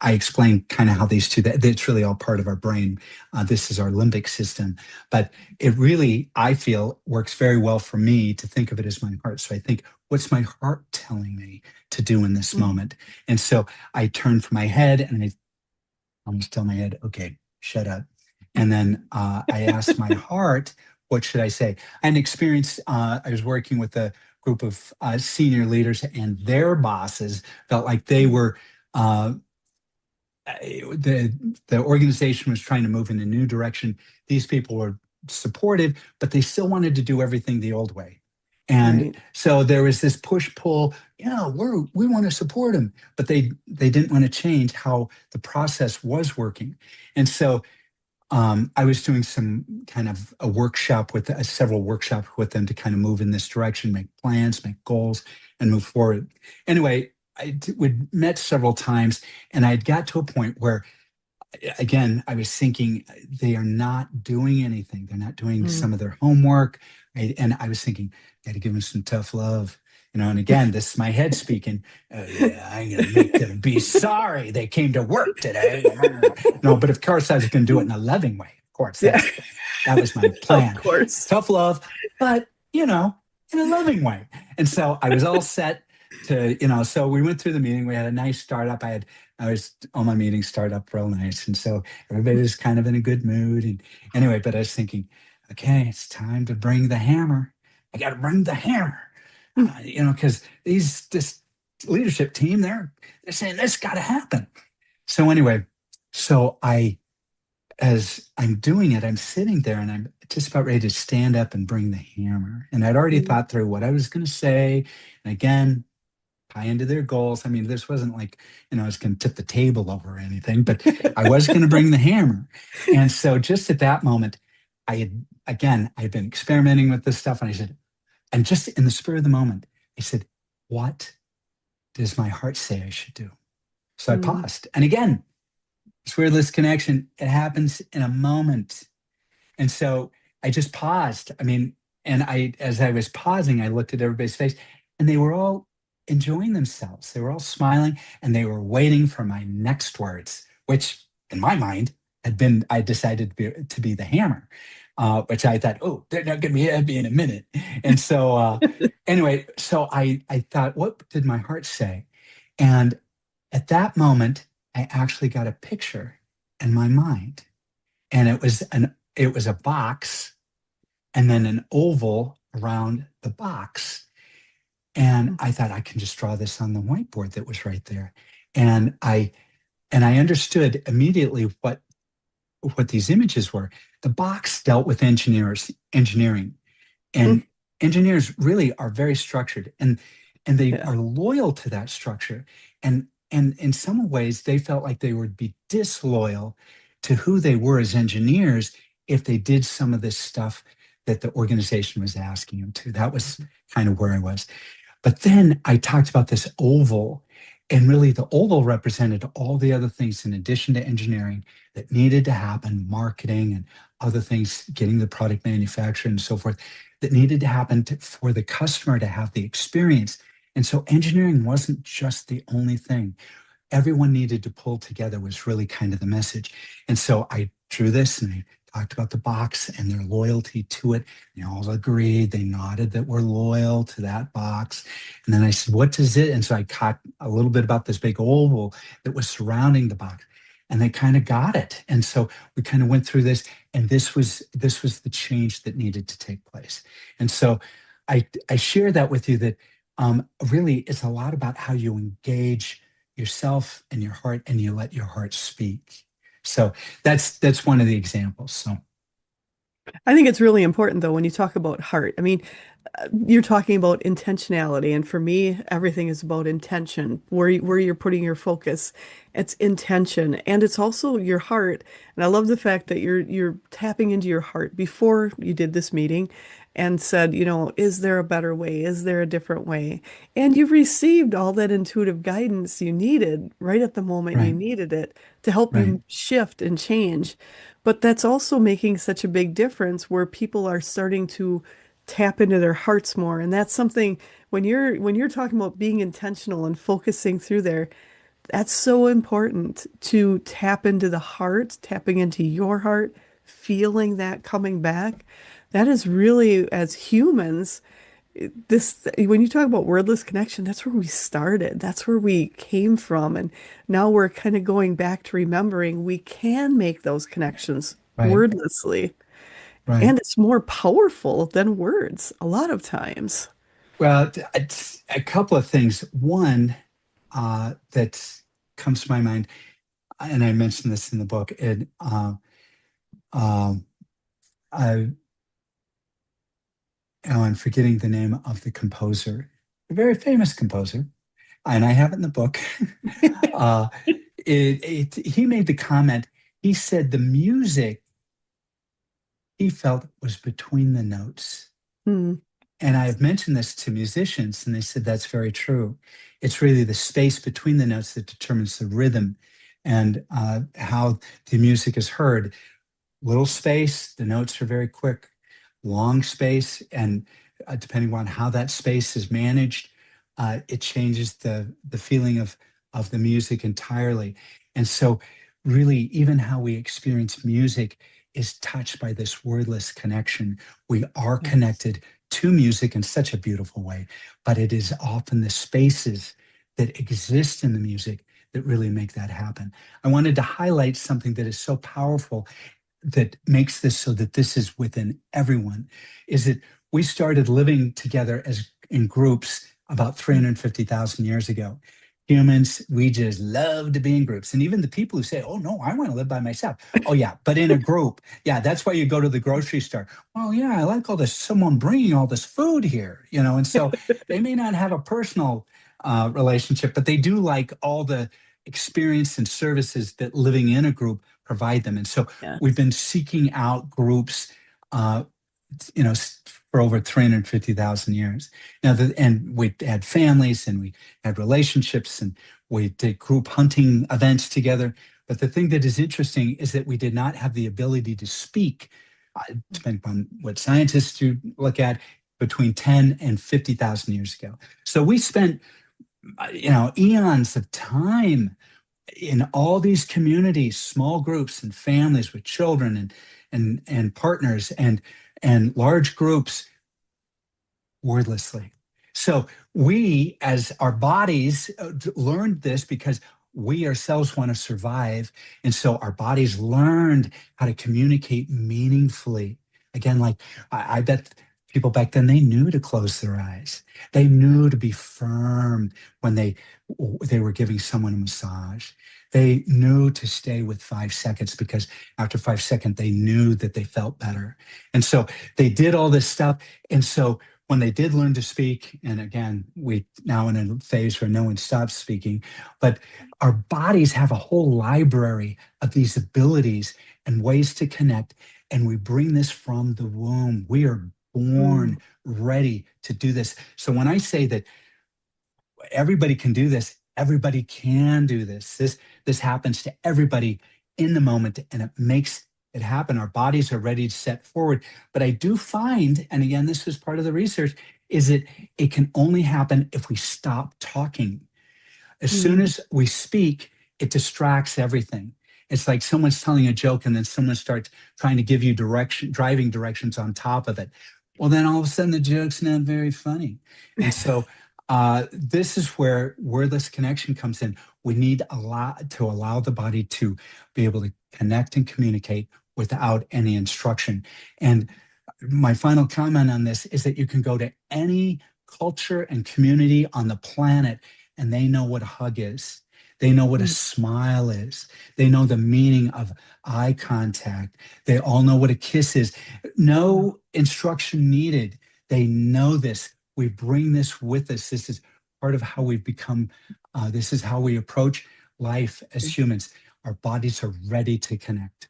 I explained kind of how these two, that's really all part of our brain. This is our limbic system, but it really, I feel, works very well for me to think of it as my heart. So I think, what's my heart telling me to do in this Mm. moment? And so I turn from my head and I almost tell my head, okay, shut up. And then I asked my heart, what should I say? I had an experience, I was working with a group of senior leaders, and their bosses felt like they Mm. were, the, the organization was trying to move in a new direction. These people were supportive, but they still wanted to do everything the old way. And Right. so there was this push pull. Yeah, we want to support them, but they didn't want to change how the process was working. And so I was doing some kind of a workshop with several workshops with them to kind of move in this direction, make plans, make goals, and move forward. Anyway, we met several times, and I had got to a point where, again, I was thinking they are not doing anything. They're not doing Mm. some of their homework. Right? And I was thinking, got to give them some tough love. And again, this is my head speaking. Yeah, I'm going to make them be sorry they came to work today. No, but of course, I was going to do it in a loving way. Of course, Yeah. that was my Of plan. course. Tough love, but in a loving way. And so I was all set so we went through the meeting. We had a nice startup. I was all my meetings start up real nice. And so everybody was kind of in a good mood. And anyway, but I was thinking, okay, it's time to bring the hammer. I got to bring the hammer, Mm. because this leadership team, they're saying this got to happen. So anyway, so as I'm doing it, I'm sitting there and I'm just about ready to stand up and bring the hammer. And I'd already Mm. thought through what I was going to say. And again, tie into their goals. I mean, this wasn't like, I was going to tip the table over or anything, but I was going to bring the hammer. And so just at that moment, I had been experimenting with this stuff. And I said, and just in the spur of the moment, I said, what does my heart say I should do? So I Mm. paused. And again, this wordless connection, it happens in a moment. And so I just paused. I mean, and as I was pausing, I looked at everybody's face, and they were all enjoying themselves. They were all smiling, and they were waiting for my next words, which in my mind I decided to be the hammer, which I thought, oh, they're not going to be happy in a minute. And so, anyway, so I thought, what did my heart say? And at that moment, I actually got a picture in my mind, and it was a box and then an oval around the box. And Mm. I thought, I can just draw this on the whiteboard that was right there. And I understood immediately what these images were. The box dealt with engineering, Mm. and engineers really are very structured, and they Yeah. are loyal to that structure. And in some ways, they felt like they would be disloyal to who they were as engineers if they did some of this stuff that the organization was asking them to. That was kind of where I was. But then I talked about this oval, and really the oval represented all the other things in addition to engineering that needed to happen, marketing and other things, getting the product manufactured and so forth, that needed to happen for the customer to have the experience. And so engineering wasn't just the only thing. everyone needed to pull together was really kind of the message. And so I drew this and I talked about the box and their loyalty to it. They all agreed. They nodded that we're loyal to that box. And then I said, what does it? And so I caught a little bit about this big oval that was surrounding the box. And they kind of got it. And so we kind of went through this, and this was the change that needed to take place. And so I share that with you that really it's a lot about how you engage yourself and your heart, and you let your heart speak. So that's one of the examples. So I think it's really important though when you talk about heart. I mean, you're talking about intentionality, and for me, everything is about intention. Where you're putting your focus, it's intention, and it's also your heart. And I love the fact that you're tapping into your heart before you did this meeting, and said, is there a better way? Is there a different way? And you've received all that intuitive guidance you needed right at the moment you right, needed it to help right, you shift and change. But that's also making such a big difference where people are starting to tap into their hearts more. And that's something when you're talking about being intentional and focusing through there, that's so important to tap into the heart, tapping into your heart, feeling that coming back. That is really, as humans, this when you talk about wordless connection, that's where we started. That's where we came from. And now we're kind of going back to remembering we can make those connections right, wordlessly. right. And it's more powerful than words a lot of times. Well, it's a couple of things. One that comes to my mind, and I mentioned this in the book, and um, I, oh, I'm forgetting the name of the composer, a very famous composer, and I have it in the book. uh, he made the comment. He said the music he felt was between the notes. Hmm. And I've mentioned this to musicians, and they said that's very true. It's really the space between the notes that determines the rhythm and how the music is heard. Little space, the notes are very quick. Long space, and depending on how that space is managed, it changes the feeling of the music entirely. And so, really, even how we experience music is touched by this wordless connection. We are Yes. connected to music in such a beautiful way, but it is often the spaces that exist in the music that really make that happen. I wanted to highlight something that is so powerful that makes this so that this is within everyone is that we started living together as in groups about 350,000 years ago. Humans, we just love to be in groups. And even the people who say, oh, no, I want to live by myself. Oh, yeah, but in a group. Yeah, that's why you go to the grocery store. Oh, yeah, I like all this, someone bringing all this food here, And so they may not have a personal relationship, but they do like all the experience and services that living in a group provide them. And so we've Yes. been seeking out groups, uh, you know, for over 350,000 years. And we had families and we had relationships and we did group hunting events together. But the thing that is interesting is that we did not have the ability to speak, depending upon what scientists you look at, between 10 and 50,000 years ago. So we spent, eons of time in all these communities, small groups and families with children and partners and large groups wordlessly. So we, as our bodies, learned this because we ourselves want to survive, and so our bodies learned how to communicate meaningfully. Again, like I bet people back then they knew to close their eyes. They knew to be firm when they were giving someone a massage. They knew to stay with 5 seconds because after 5 seconds they knew that they felt better, and so they did all this stuff, and so when they did learn to speak, and again, we now in a phase where no one stops speaking, but our bodies have a whole library of these abilities and ways to connect. And we bring this from the womb. We are Mm. born ready to do this. So when I say that everybody can do this, everybody can do this. This happens to everybody in the moment, and it makes it happen. Our bodies are ready to set forward. But I do find, and again, this was part of the research, is that it can only happen if we stop talking. As soon Mm. as we speak, it distracts everything. It's like someone's telling a joke and then someone starts trying to give you direction, driving directions on top of it. Well, then all of a sudden the joke's not very funny. And so this is where wordless connection comes in. We need a lot to allow the body to be able to connect and communicate without any instruction. And my final comment on this is that you can go to any culture and community on the planet and they know what a hug is. They know what a Mm. smile is. They know the meaning of eye contact. They all know what a kiss is. Wow. No instruction needed. They know this. We bring this with us. This is part of how we've become, this is how we approach life as humans. Our bodies are ready to connect.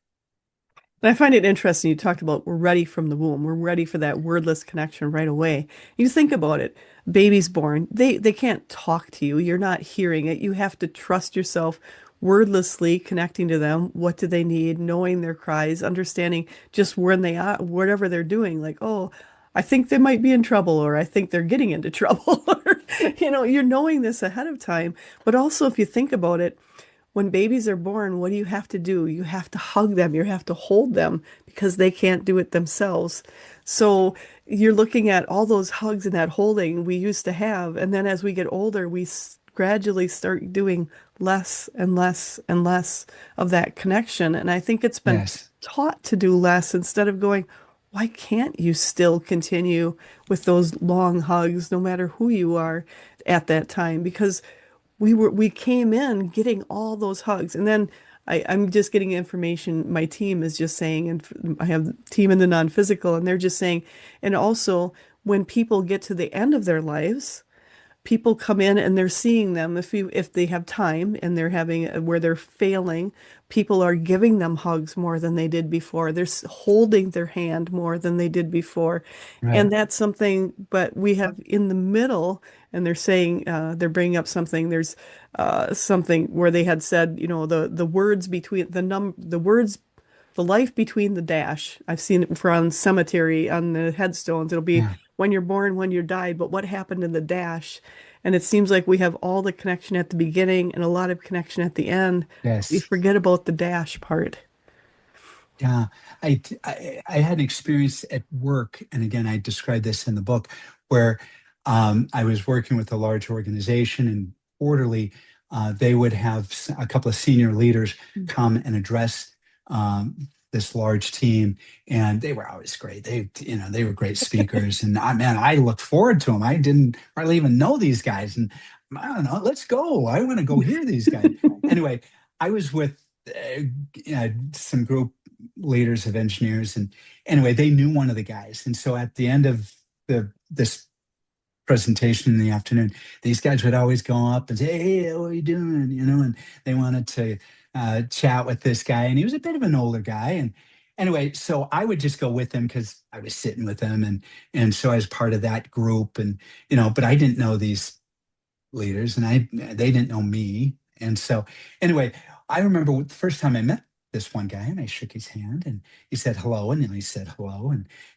And I find it interesting. You talked about we're ready from the womb. We're ready for that wordless connection right away. You think about it. Baby's born. They can't talk to you. You're not hearing it. You have to trust yourself wordlessly connecting to them. What do they need? Knowing their cries, understanding just when they are, whatever they're doing. Like, oh, I think they might be in trouble, or I think they're getting into trouble. Or, you're knowing this ahead of time. But also, if you think about it, when babies are born, what do you have to do? You have to hug them, you have to hold them because they can't do it themselves. So you're looking at all those hugs and that holding we used to have. And then as we get older, gradually start doing less and less and less of that connection. And I think it's been Yes. taught to do less instead of going, why can't you still continue with those long hugs, no matter who you are at that time? Because we came in getting all those hugs, and then I'm just getting information. My team is just saying, and I have a team in the non-physical, and they're just saying, and also when people get to the end of their lives, people come in and they're seeing them if they have time and they're having where they're failing, people are giving them hugs more than they did before. They're holding their hand more than they did before. Right. And that's something, but we have in the middle, and they're saying, they're bringing up something. There's something where they had said, the words between the words, the life between the dash. I've seen it for on cemetery on the headstones. It'll be Yeah. when you're born, when you died, but what happened in the dash? And it seems like we have all the connection at the beginning and a lot of connection at the end. We Yes. forget about the dash part. Yeah, I had an experience at work, and again, I described this in the book, where I was working with a large organization, and quarterly, they would have a couple of senior leaders come and address this large team, and they were always great. They were great speakers, and man, I looked forward to them. I didn't hardly even know these guys, and I don't know, let's go. I want to go hear these guys. Anyway, I was with some group leaders of engineers. And anyway, they knew one of the guys. And so at the end of this presentation in the afternoon, these guys would always go up and say, "Hey, how are you doing?" And they wanted to chat with this guy. And he was a bit of an older guy. And anyway, so I would just go with him because I was sitting with him. And so I was part of that group. And, but I didn't know these leaders and they didn't know me. And so anyway, I remember the first time I met this one guy and I shook his hand and he said hello and then I said hello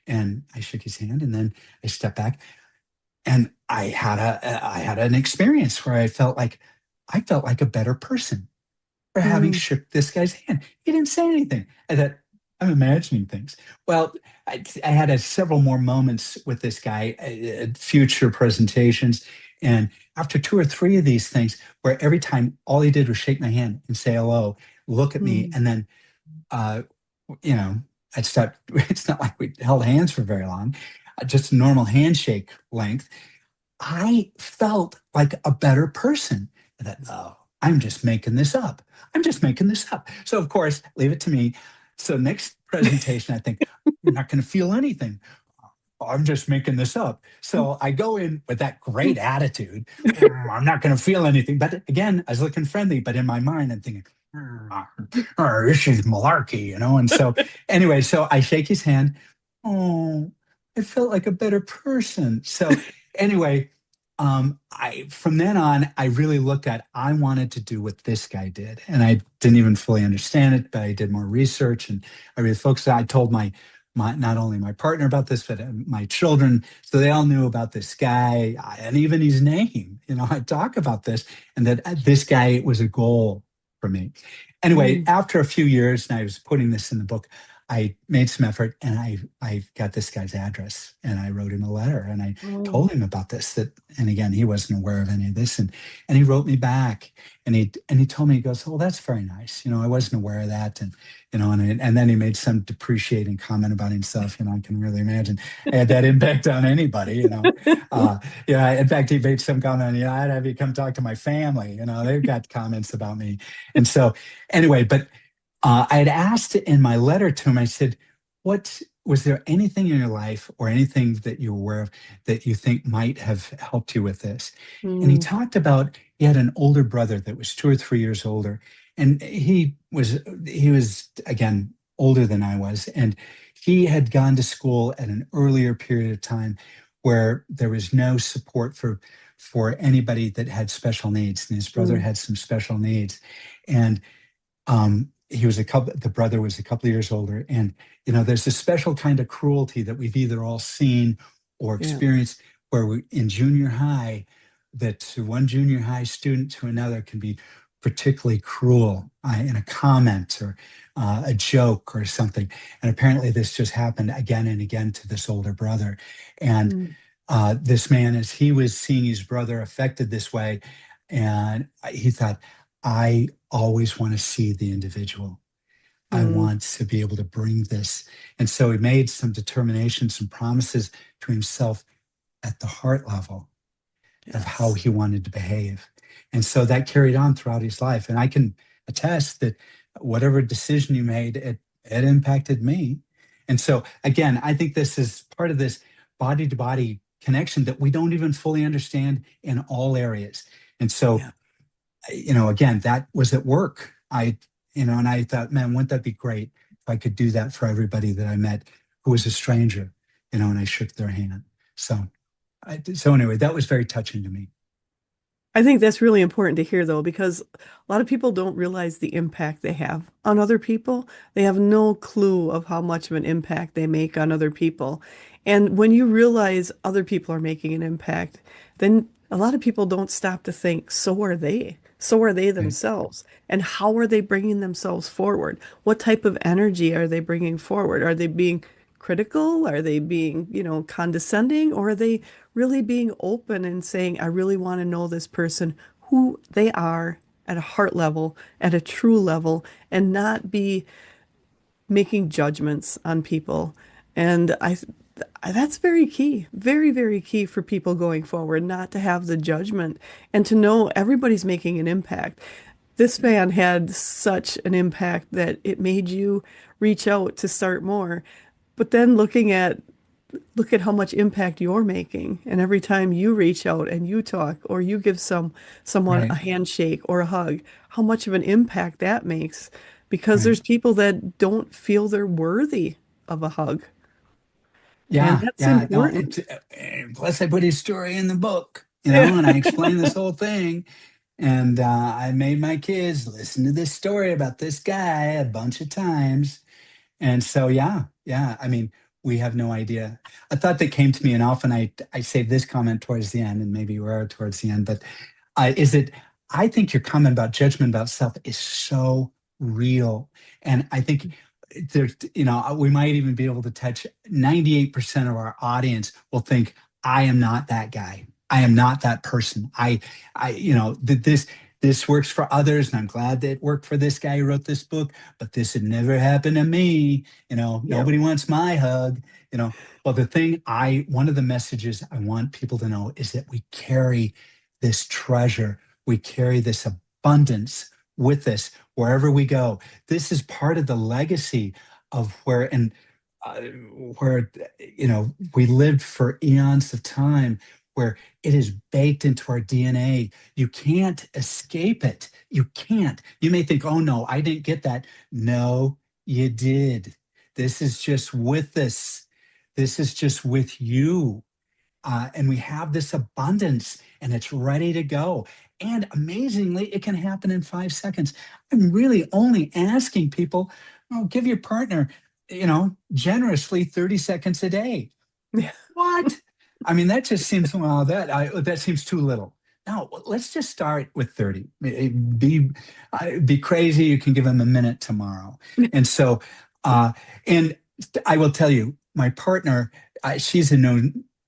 and I shook his hand and then I stepped back and I had an experience where I felt like a better person for having Mm, shook this guy's hand. He didn't say anything. I thought, I'm imagining things. Well, I had several more moments with this guy at future presentations. And after two or three of these things, where every time all he did was shake my hand and say hello, look at me, mm, and then, uh, you know, I'd start, it's not like we held hands for very long, just a normal handshake length. I felt like a better person. I thought, oh, I'm just making this up. I'm just making this up. So, of course, leave it to me. So, next presentation, I think, I'm not going to feel anything. I'm just making this up. So, I go in with that great attitude. I'm not going to feel anything. But again, I was looking friendly, but in my mind, I'm thinking, this is malarkey. And so, anyway, so I shake his hand. Oh, I felt like a better person. So, anyway, I from then on, I really looked at I wanted to do what this guy did, and I didn't even fully understand it, but I did more research and I really focused. I told my not only my partner about this, but my children. So they all knew about this guy and even his name. I talk about this and that this guy was a goal for me. Anyway, Mm. after a few years, and I was putting this in the book, I made some effort and I got this guy's address and I wrote him a letter and I Oh. told him about this and again he wasn't aware of any of this and he wrote me back and he told me he goes, "Oh, that's very nice. I wasn't aware of that." And then he made some depreciating comment about himself. I can really imagine it had that impact on anybody. Uh, yeah, in fact, he made some comment, I'd have you come talk to my family. They've got comments about me. And so anyway, but I had asked in my letter to him, I said, what was there anything in your life or anything that you're aware of that you think might have helped you with this? And he Mm. talked about he had an older brother that was 2 or 3 years older. And he was again older than I was. And he had gone to school at an earlier period of time where there was no support for anybody that had special needs. And his brother Mm. had some special needs. And the brother was a couple of years older. And, there's a special kind of cruelty that we've either all seen or Yeah. experienced where in junior high, that one junior high student to another can be particularly cruel in a comment or a joke or something. And apparently this just happened again and again to this older brother. And Mm. this man, as he was seeing his brother affected this way, and he thought, I always want to see the individual. I Mm. want to be able to bring this. And so he made some determinations, some promises to himself at the heart level of how Yes. he wanted to behave. And so that carried on throughout his life. And I can attest that whatever decision you made, it impacted me. And so, again, I think this is part of this body to body connection that we don't even fully understand in all areas. And so, Yeah. again, that was at work. And I thought, man, wouldn't that be great if I could do that for everybody that I met who was a stranger, and I shook their hand. So anyway, that was very touching to me. I think that's really important to hear, though, because a lot of people don't realize the impact they have on other people. They have no clue of how much of an impact they make on other people. And when you realize other people are making an impact, then a lot of people don't stop to think, so are they. So are they Right. themselves. And how are they bringing themselves forward? What type of energy are they bringing forward? Are they being critical? Are they being, condescending? Or are they really being open and saying, I really want to know this person, who they are at a heart level, at a true level, and not be making judgments on people. And that's very key, very, very key for people going forward, not to have the judgment and to know everybody's making an impact. This man had such an impact that it made you reach out to start more. But then look at how much impact you're making. And every time you reach out and you talk or you give someone a Right. handshake or a hug, how much of an impact that makes. Because Right. there's people that don't feel they're worthy of a hug. And Yeah. that's Yeah. No, important. plus I put his story in the book, Yeah. and I explained this whole thing. And I made my kids listen to this story about this guy a bunch of times. And so, yeah, yeah. I mean, we have no idea. A thought that came to me, and often I save this comment towards the end, and maybe you are towards the end, but is that I think your comment about judgment about self is so real. And I think there's, we might even be able to touch 98% of our audience will think, I am not that guy. I am not that person. That this works for others, and I'm glad that it worked for this guy who wrote this book, but this had never happened to me. Yeah. Nobody wants my hug. Well, one of the messages I want people to know is that we carry this treasure, we carry this abundance with us wherever we go. This is part of the legacy of uh, where we lived for eons of time, where it is baked into our DNA. You can't escape it. You can't. You may think, oh no, I didn't get that. No, you did. This is just with us. This is just with you. And we have this abundance and it's ready to go. And amazingly, it can happen in 5 seconds. I'm really only asking people, give your partner generously 30 seconds a day. Yeah. What? I mean, that just seems, well, that seems too little. No, let's just start with 30. Be crazy. You can give them a minute tomorrow. And so, uh, and I will tell you, my partner, she's a no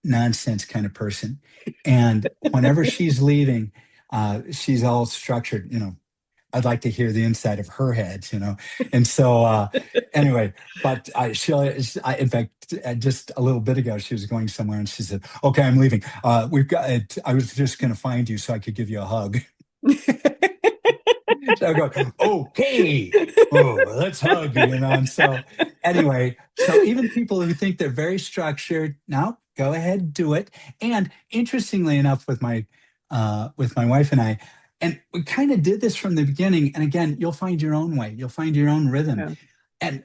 nonsense kind of person. And whenever she's leaving, she's all structured, I'd like to hear the inside of her head. And so, anyway, but in fact, just a little bit ago, she was going somewhere and she said, "Okay, I'm leaving. We've got it. I was just going to find you so I could give you a hug." So I go, "Okay, oh, let's hug. And so, anyway, so even people who think they're very structured, now go ahead, do it. And interestingly enough, with my wife and I, and we kind of did this from the beginning. And again, you'll find your own way. You'll find your own rhythm. Yeah. And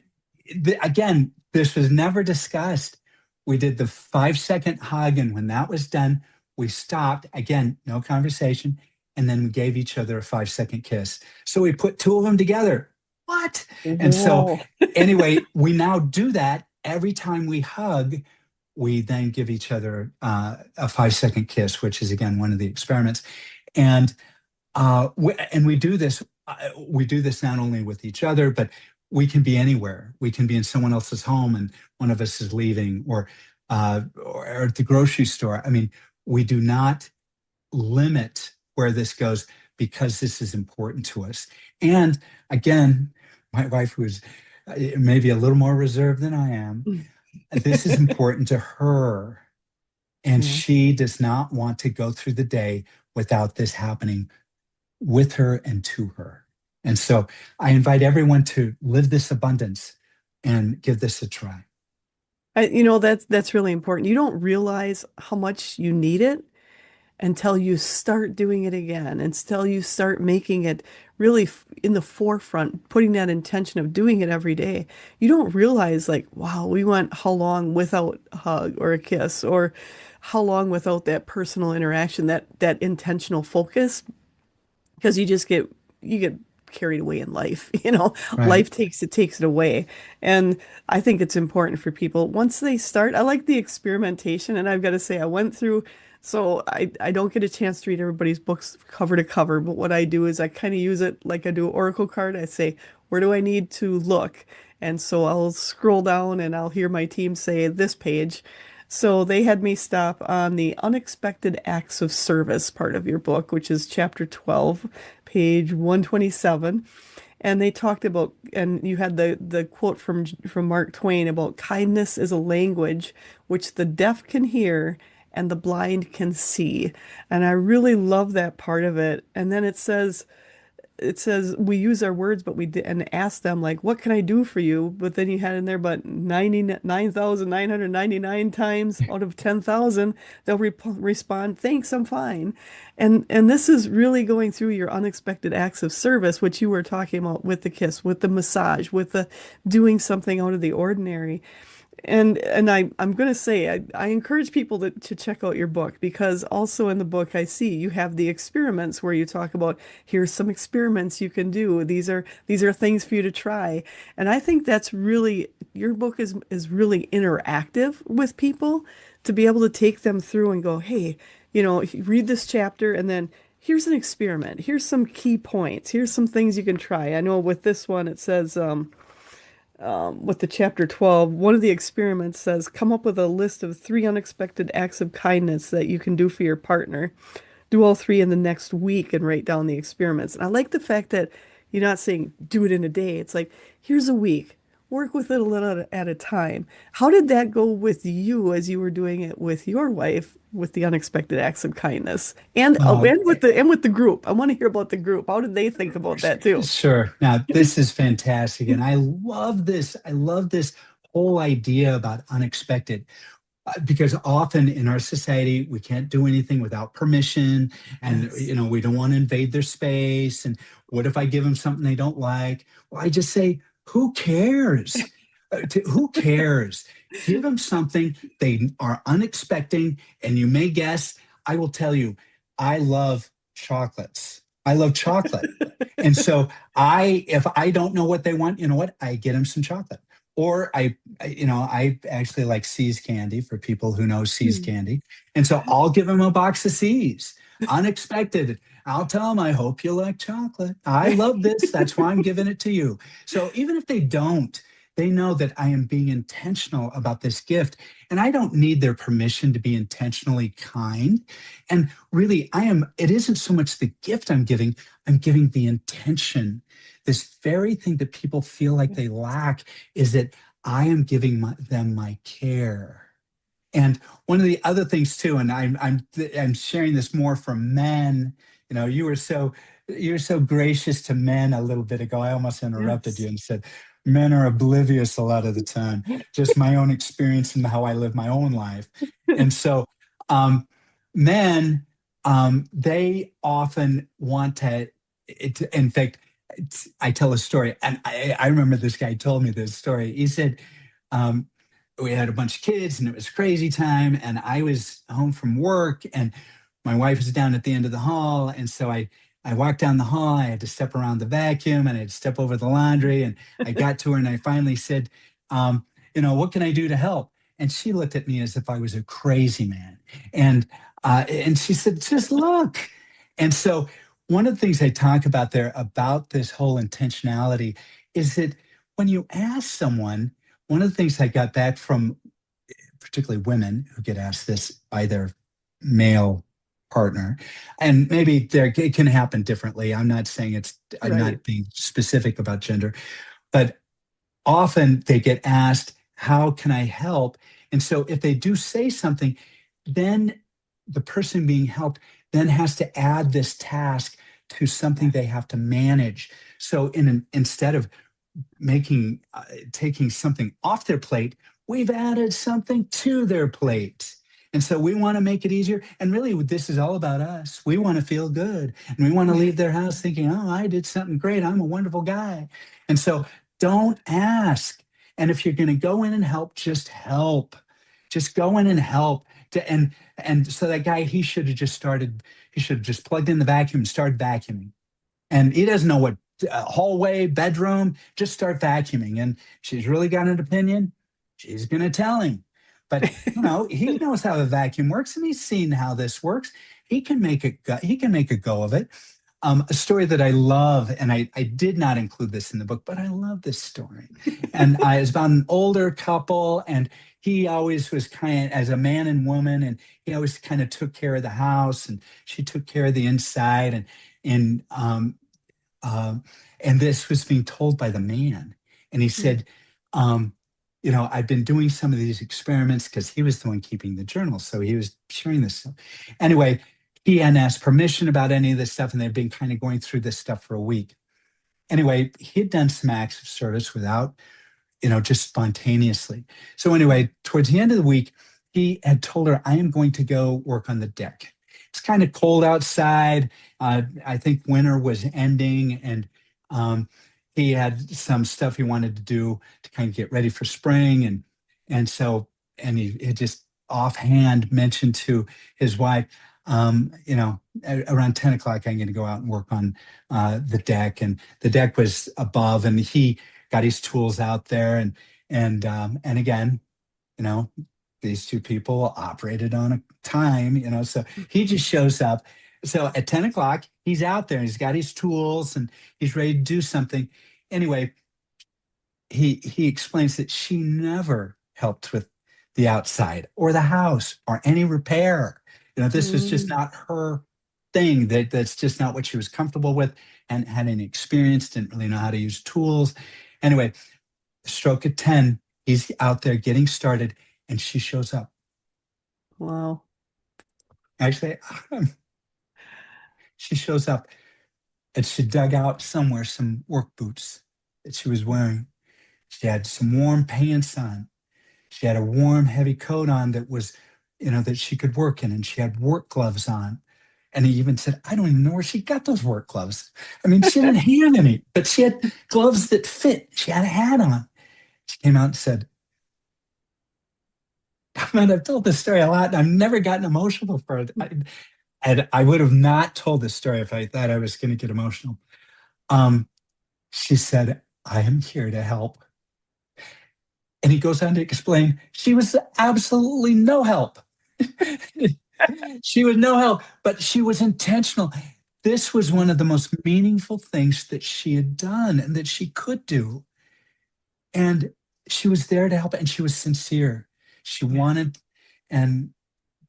again, this was never discussed. We did the 5-second hug, and when that was done, we stopped. Again, no conversation, and then we gave each other a 5-second kiss. So we put two of them together. What? And so, Whoa. anyway, we now do that every time we hug. We then give each other a 5-second kiss, which is again one of the experiments. And we do this. We do this not only with each other, but we can be anywhere. We can be in someone else's home, and one of us is leaving, or at the grocery store. I mean, we do not limit where this goes because this is important to us. And again, my wife, who is maybe a little more reserved than I am, this is important to her. And Yeah. she does not want to go through the day without this happening with her and to her. And so I invite everyone to live this abundance and give this a try. That's really important. You don't realize how much you need it until you start doing it again, until you start making it really in the forefront, putting that intention of doing it every day. You don't realize, like, wow, we went how long without a hug or a kiss, or how long without that personal interaction, that intentional focus, because you get carried away in life. Right. Life takes it away. And I think it's important for people once they start. I like the experimentation, and I've got to say I went through, so I don't get a chance to read everybody's books cover to cover, but what I do is I kind of use it like I do an oracle card. I say, where do I need to look? And so I'll scroll down and I'll hear my team say this page. So they had me stop on the unexpected acts of service part of your book, which is chapter 12, page 127. And they talked about, and you had the quote from Mark Twain about kindness is a language which the deaf can hear and the blind can see. And I really love that part of it. And then it says we use our words, but and ask them, like, what can I do for you? But then you had in there, but 99,999 times out of 10,000, they'll respond, thanks, I'm fine. And this is really going through your unexpected acts of service, which you were talking about with the kiss, with the massage, with the doing something out of the ordinary. And I'm going to say, I encourage people to check out your book, because also in the book I see you have the experiments where you talk about, here's some experiments you can do. These are things for you to try. And I think that's really, your book is really interactive with people, to be able to take them through and go, hey, read this chapter, and then here's an experiment. Here's some key points. Here's some things you can try. I know with this one it says, with the chapter 12, one of the experiments says, come up with a list of 3 unexpected acts of kindness that you can do for your partner. Do all 3 in the next week and write down the experiments. And I like the fact that you're not saying do it in a day. It's like, here's a week. Work with it a little at a time. How did that go with you as you were doing it with your wife with the unexpected acts of kindness? And Uh, with the group. I want to hear about the group. How did they think about that too? sure. Now, this is fantastic. And I love this. I love this whole idea about unexpected. Because often in our society we can't do anything without permission, and Yes. we don't want to invade their space, and what if I give them something they don't like? Well, I just say, who cares? Who cares? Give them something they are unexpecting, and you may guess, I will tell you, I love chocolates. I love chocolate. And so if I don't know what they want, you know what, I get them some chocolate. Or I actually like C's candy for people who know C's Hmm. candy. And so I'll give them a box of C's. Unexpected. I'll tell them, I hope you like chocolate. I love this. That's why I'm giving it to you. So even if they don't, they know that I am being intentional about this gift. And I don't need their permission to be intentionally kind. And really, it isn't so much the gift I'm giving the intention. This very thing that people feel like they lack is that I am giving them my care. And one of the other things too, and I'm sharing this more from men. You were so gracious to men a little bit ago. I almost interrupted you Yes. and said, men are oblivious a lot of the time. Just my own experience and how I live my own life. And so, um, men, they often want to. In fact, I tell a story, and I remember this guy told me this story. He said. Um, we had a bunch of kids and it was crazy time, and I was home from work and my wife was down at the end of the hall, and so I walked down the hall. I had to step around the vacuum and I had to step over the laundry, and I got to her and I finally said, what can I do to help? And she looked at me as if I was a crazy man, and she said, just look. And so one of the things I talk about there about this whole intentionality is that when you ask someone, one of the things I got back from particularly women who get asked this by their male partner, and maybe it can happen differently. I'm Right. not being specific about gender, but often they get asked, how can I help? And so if they do say something, then the person being helped then has to add this task to something Yeah. they have to manage. So instead of making taking something off their plate, we've added something to their plate. And so we want to make it easier. And really, this is all about us. We want to feel good and we want to leave their house thinking, oh, I did something great. I'm a wonderful guy. And so don't ask. And if you're going to go in and help, just help. Just go in and help. And so that guy, he should have just plugged in the vacuum and started vacuuming, and he doesn't know what hallway, bedroom, just start vacuuming. And she's really got an opinion. She's going to tell him. But, he knows how the vacuum works and he's seen how this works. He can make a go of it. A story that I love, and I did not include this in the book, but I love this story. And it's about an older couple, and he always was kind of, as a man and woman, and he always kind of took care of the house, and she took care of the inside, and um, and this was being told by the man. And he Hmm. said, I've been doing some of these experiments because he was the one keeping the journal. So he was sharing this stuff. Anyway, he hadn't asked permission about any of this stuff, and they've been kind of going through this stuff for a week. Anyway, he had done some acts of service without, just spontaneously. So anyway, towards the end of the week, he had told her, I am going to go work on the deck. It's kind of cold outside. I think winter was ending, and um, he had some stuff he wanted to do to kind of get ready for spring. And he had just offhand mentioned to his wife, around 10 o'clock, I'm going to go out and work on the deck. And the deck was above, and he got his tools out there, and again, you know, these two people operated on a time, so he just shows up. So at 10 o'clock, he's out there, he's got his tools and he's ready to do something. Anyway, he explains that she never helped with the outside or the house or any repair. This was just Mm. not her thing. That's just not what she was comfortable with and had any experience, didn't really know how to use tools. Anyway, stroke at 10, he's out there getting started, and she shows up. Wow. Actually, she shows up, and she dug out somewhere some work boots that she was wearing. She had some warm pants on. She had a warm, heavy coat on that was, that she could work in, and she had work gloves on. And he even said, I don't even know where she got those work gloves. I mean, she didn't have any, but she had gloves that fit. She had a hat on. She came out and said, man, I've told this story a lot, and I've never gotten emotional for it. And I would have not told this story if I thought I was going to get emotional. Um, she said, I am here to help. And he goes on to explain she was absolutely no help. She was no help, but she was intentional. This was one of the most meaningful things that she had done and that she could do. And she was there to help and she was sincere. She Yeah. wanted, and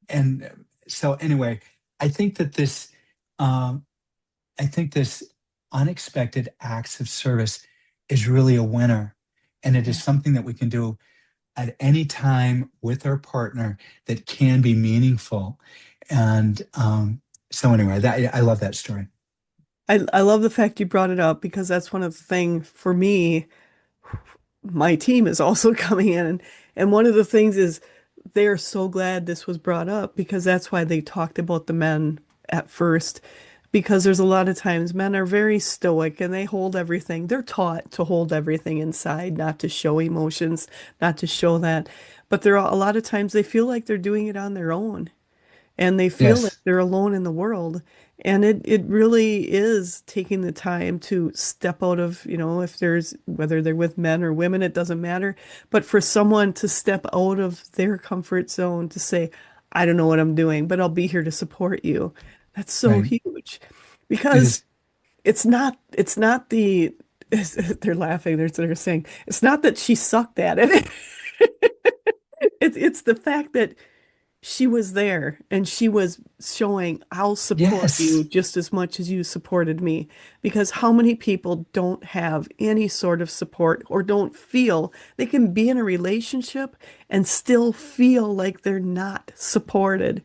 and so anyway, I think that this um, I think this unexpected acts of service is really a winner. And it is Yeah. something that we can do at any time with our partner that can be meaningful. And so anyway, I love that story. I love the fact you brought it up because that's one of the things for me. My team is also coming in, and one of the things is they're so glad this was brought up because that's why they talked about the men at first. Because there's a lot of times men are very stoic and they hold everything. They're taught to hold everything inside, not to show emotions, not to show that. But there are a lot of times they feel like they're doing it on their own and they feel like Yes, they're alone in the world. And it really is taking the time to step out of, if there's, whether they're with men or women, it doesn't matter. But for someone to step out of their comfort zone to say, I don't know what I'm doing, but I'll be here to support you. That's so right. huge It because is. it's not the, they're laughing, they're saying, it's not that she sucked at it. It's the fact that she was there and she was showing, I'll support you Yes, just as much as you supported me. Because how many people don't have any sort of support or don't feel they can be in a relationship and still feel like they're not supported?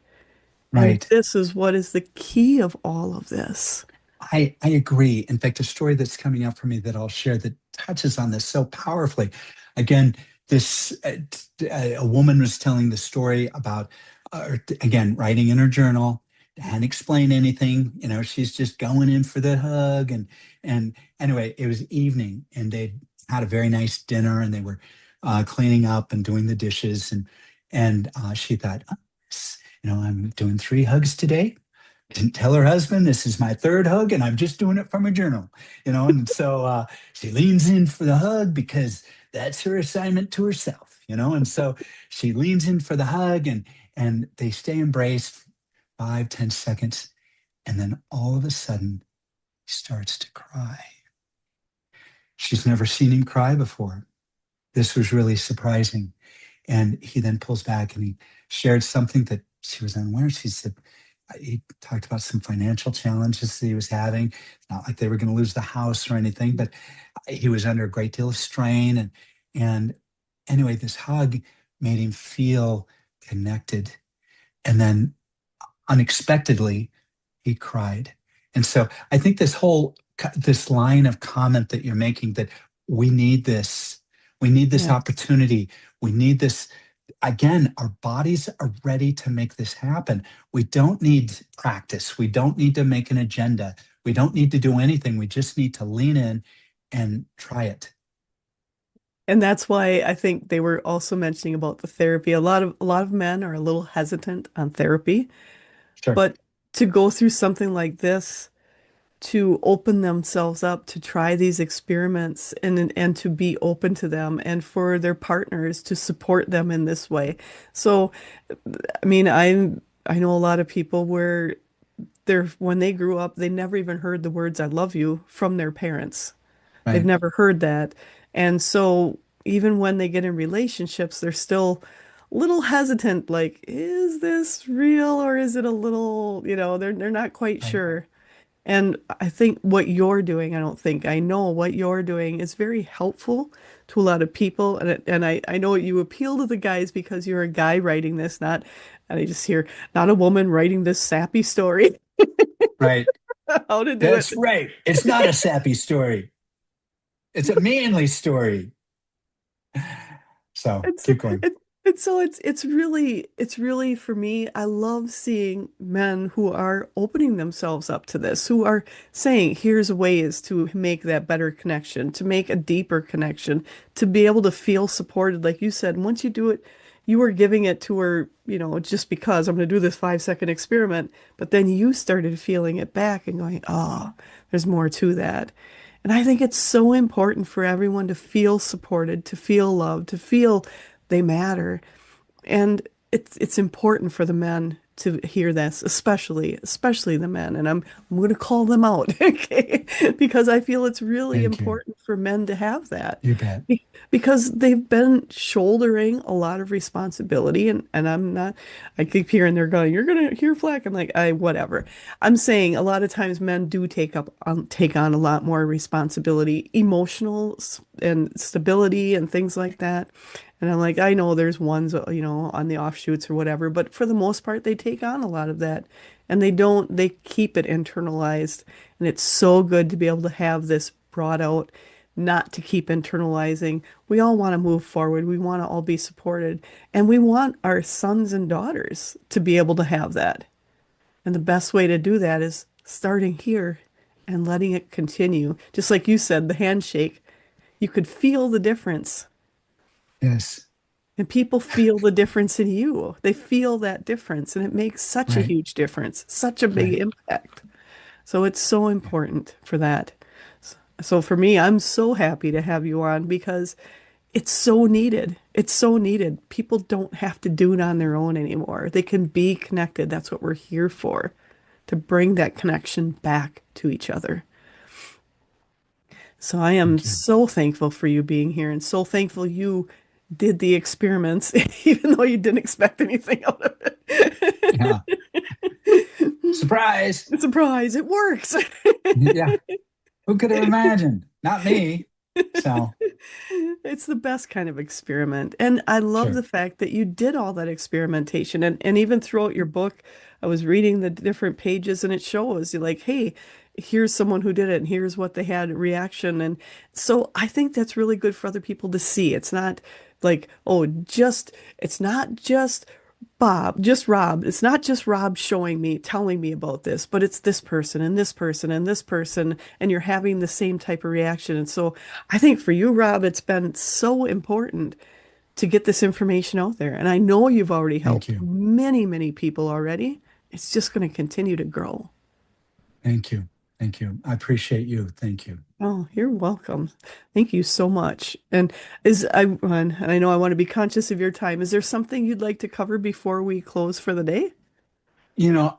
And right. this is what is the key of all of this. I agree. In fact, a story that's coming up for me that I'll share that touches on this so powerfully. Again, this a woman was telling the story about again writing in her journal. Hadn't explained anything. You know, she's just going in for the hug and anyway, it was evening and they had a very nice dinner and they were cleaning up and doing the dishes and she thought, "Oh, I'm doing 3 hugs today." Didn't tell her husband this is my third hug and I'm just doing it from a journal, and so she leans in for the hug because that's her assignment to herself, and so she leans in for the hug and they stay embraced 5, 10 seconds, and then all of a sudden he starts to cry. She's never seen him cry before. This was really surprising. And he then pulls back and he shared something that she was unaware. She said, he talked about some financial challenges that he was having. It's not like they were going to lose the house or anything, but he was under a great deal of strain. And anyway, this hug made him feel connected. And then unexpectedly, he cried. And so I think this line of comment that you're making, that we need this, we need this Yeah. opportunity, we need this. Again, our bodies are ready to make this happen. We don't need practice. We don't need to make an agenda. We don't need to do anything. We just need to lean in and try it. And that's why I think they were also mentioning about the therapy. A lot of men are a little hesitant on therapy, Sure. but to go through something like this, to open themselves up to try these experiments and to be open to them and for their partners to support them in this way. So, I mean, I know a lot of people where they're when they grew up, they never even heard the words I love you from their parents. They've Right. never heard that. And so even when they get in relationships, they're still a little hesitant, like, is this real or is it a little, they're not quite Right. sure. And I think what you're doing, I don't think I know what you're doing is very helpful to a lot of people. And I know you appeal to the guys because you're a guy writing this, and I just hear, not a woman writing this sappy story, Right. how to do it. That's right. It's not a sappy story. It's a manly story. So It's keep going. it, it's so it's really for me. I love seeing men who are opening themselves up to this, who are saying, here's ways to make that better connection, to make a deeper connection, to be able to feel supported. Like you said, once you do it, you were giving it to her, just because I'm going to do this 5-second experiment, but then you started feeling it back and going, oh, there's more to that. And I think it's so important for everyone to feel supported, to feel loved, to feel they matter. And it's important for the men to hear this, especially the men. And I'm going to call them out, okay? Because I feel it's really Thank you. important for men to have that. You bet. Because they've been shouldering a lot of responsibility, and I'm not, I keep hearing they're going, you're gonna hear flack. I'm like, whatever. I'm saying a lot of times men do take on a lot more responsibility, and stability and things like that. And I'm like, I know there's ones, on the offshoots or whatever, but for the most part, they take on a lot of that and they keep it internalized. And it's so good to be able to have this brought out, not to keep internalizing. We all want to move forward. We want to all be supported. And we want our sons and daughters to be able to have that. And the best way to do that is starting here and letting it continue. Just like you said, the handshake, you could feel the difference. Yes. And people feel the difference in you. They feel that difference, and it makes such a Right. huge difference, such a big Right. impact. So it's so Yeah. important for that. So for me, I'm so happy to have you on because it's so needed. It's so needed. People don't have to do it on their own anymore. They can be connected. That's what we're here for, to bring that connection back to each other. So I am Thank you. so thankful for you being here and so thankful you did the experiments, even though you didn't expect anything out of Yeah. it. Surprise. Surprise, it works. Yeah. Who could have imagined? Not me. So, It's the best kind of experiment. And I love sure. the fact that you did all that experimentation. And even throughout your book, I was reading the different pages and it shows you like, hey, here's someone who did it and here's what they had reaction. And so I think that's really good for other people to see. It's not like, it's not just Rob. It's not just Rob showing me, telling me about this, but it's this person and this person and this person, and you're having the same type of reaction. And so I think for you, Rob, it's been so important to get this information out there. And I know you've already Thank helped you. many, many people already. It's just going to continue to grow. Thank you. Thank you. I appreciate you. Thank you. Oh, you're welcome. Thank you so much. And I know I want to be conscious of your time. Is there something you'd like to cover before we close for the day? You know,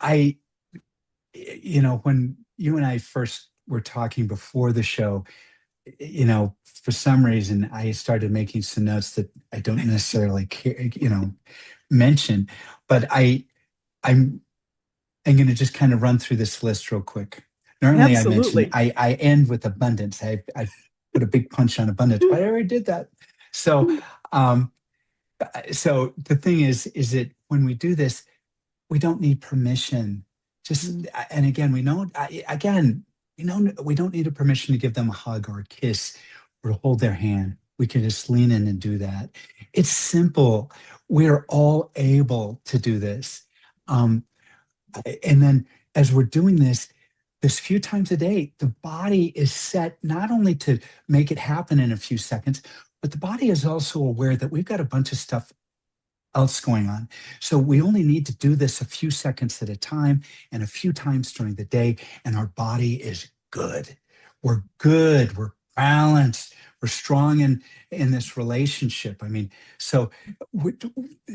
when you and I first were talking before the show, for some reason, I started making some notes that I don't necessarily care, mention, but I'm I'm going to just kind of run through this list real quick. Normally, I mention Absolutely. I end with abundance. I put a big punch on abundance, but I already did that. So, um, so the thing is that when we do this, we don't need permission. Just and again, we don't need a permission to give them a hug or a kiss or to hold their hand. We can just lean in and do that. It's simple. We're all able to do this. Um, and then as we're doing this few times a day, the body is set not only to make it happen in a few seconds, but the body is also aware that we've got a bunch of stuff else going on. So we only need to do this a few seconds at a time and a few times during the day, and our body is good. We're good. We're balanced. We're strong in this relationship. I mean, so we,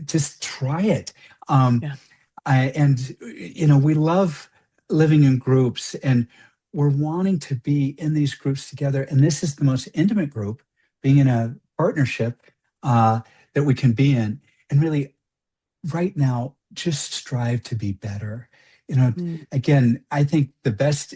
just try it. Um, Yeah. and we love living in groups, and we're wanting to be in these groups together. And this is the most intimate group, being in a partnership that we can be in. And really, right now, just strive to be better. Mm. Again, I think the best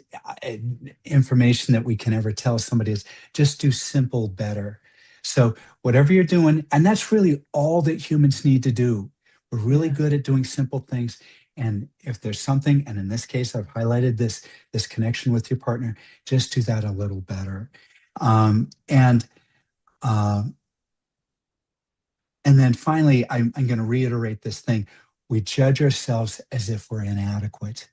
information that we can ever tell somebody is just do simple better. So, whatever you're doing, and that's really all that humans need to do. We're really Yeah. good at doing simple things. And if there's something, and in this case, I've highlighted this connection with your partner, just do that a little better. And uh, and then finally, I'm going to reiterate this thing. We judge ourselves as if we're inadequate.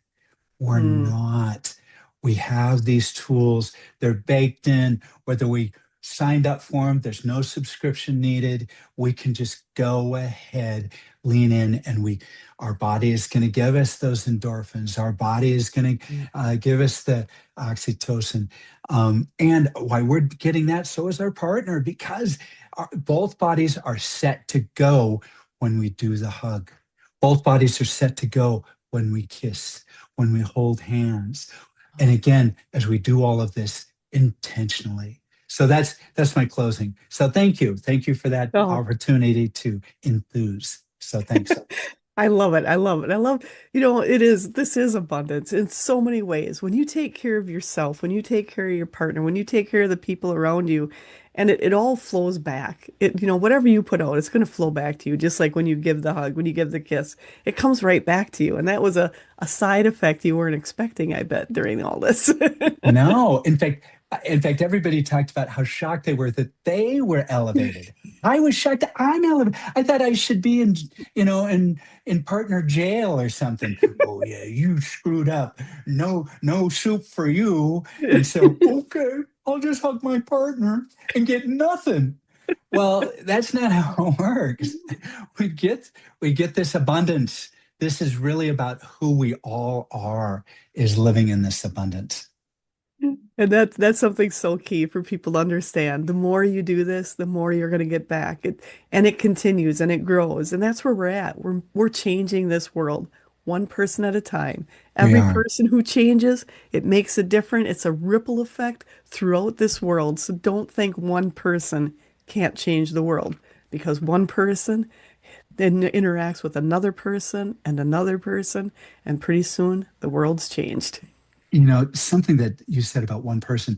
We're Mm. not. We have these tools, they're baked in, whether we signed up for them. There's no subscription needed. We can just go ahead, lean in, and our body is going to give us those endorphins. Our body is going to give us the oxytocin. And why we're getting that, so is our partner, because both bodies are set to go when we do the hug. Both bodies are set to go when we kiss, when we hold hands. And again, as we do all of this intentionally. So that's my closing. So thank you for that Oh, opportunity to enthuse. So thanks. I love it. I love it. I love, this is abundance in so many ways. When you take care of yourself, when you take care of your partner, when you take care of the people around you, and it all flows back. Whatever you put out, it's going to flow back to you. Just like when you give the hug, when you give the kiss, it comes right back to you. And that was a side effect you weren't expecting, I bet, during all this. No, in fact, everybody talked about how shocked they were that they were elevated. I was shocked that I'm elevated. I thought I should be in, in partner jail or something. Oh yeah, you screwed up. No soup for you. And so, okay, I'll just hug my partner and get nothing. Well, that's not how it works. We get we get this abundance. This is really about who we all are, is living in this abundance. And that's something so key for people to understand. The more you do this, the more you're going to get back. And it continues and it grows. And that's where we're at. We're changing this world one person at a time. We Every are. person who changes, it makes a difference. It's a ripple effect throughout this world. So don't think one person can't change the world because one person then interacts with another person, and pretty soon the world's changed. Something that you said about one person,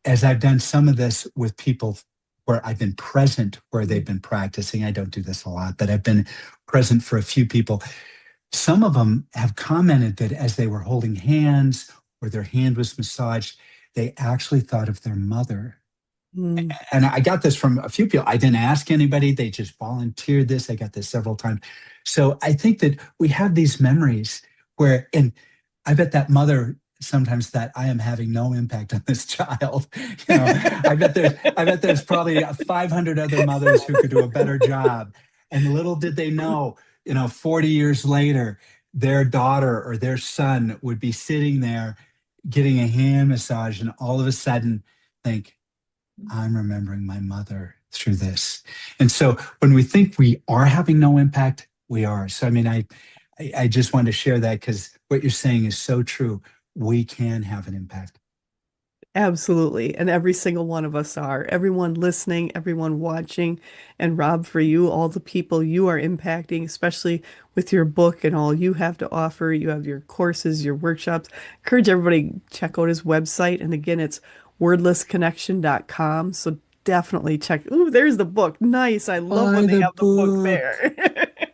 as I've done some of this with people where I've been present where they've been practicing, I don't do this a lot, but I've been present for a few people. Some of them have commented that as they were holding hands or their hand was massaged, they actually thought of their mother. Mm. And I got this from a few people. I didn't ask anybody, they just volunteered this. I got this several times. So I think that we have these memories and I bet that mother sometimes thought I am having no impact on this child. I bet there's probably 500 other mothers who could do a better job. And little did they know, 40 years later, their daughter or their son would be sitting there getting a hand massage and all of a sudden think, I'm remembering my mother through this. And so when we think we are having no impact, we are. So I mean, I just wanted to share that because what you're saying is so true. We can have an impact. Absolutely. And every single one of us are. Everyone listening, everyone watching. And Rob, for you, all the people you are impacting, especially with your book and all you have to offer. You have your courses, your workshops. Encourage everybody to check out his website. And again, it's wordlessconnection.com. So definitely check. Ooh, there's the book. Nice. I love when Buy they the have the book book. there.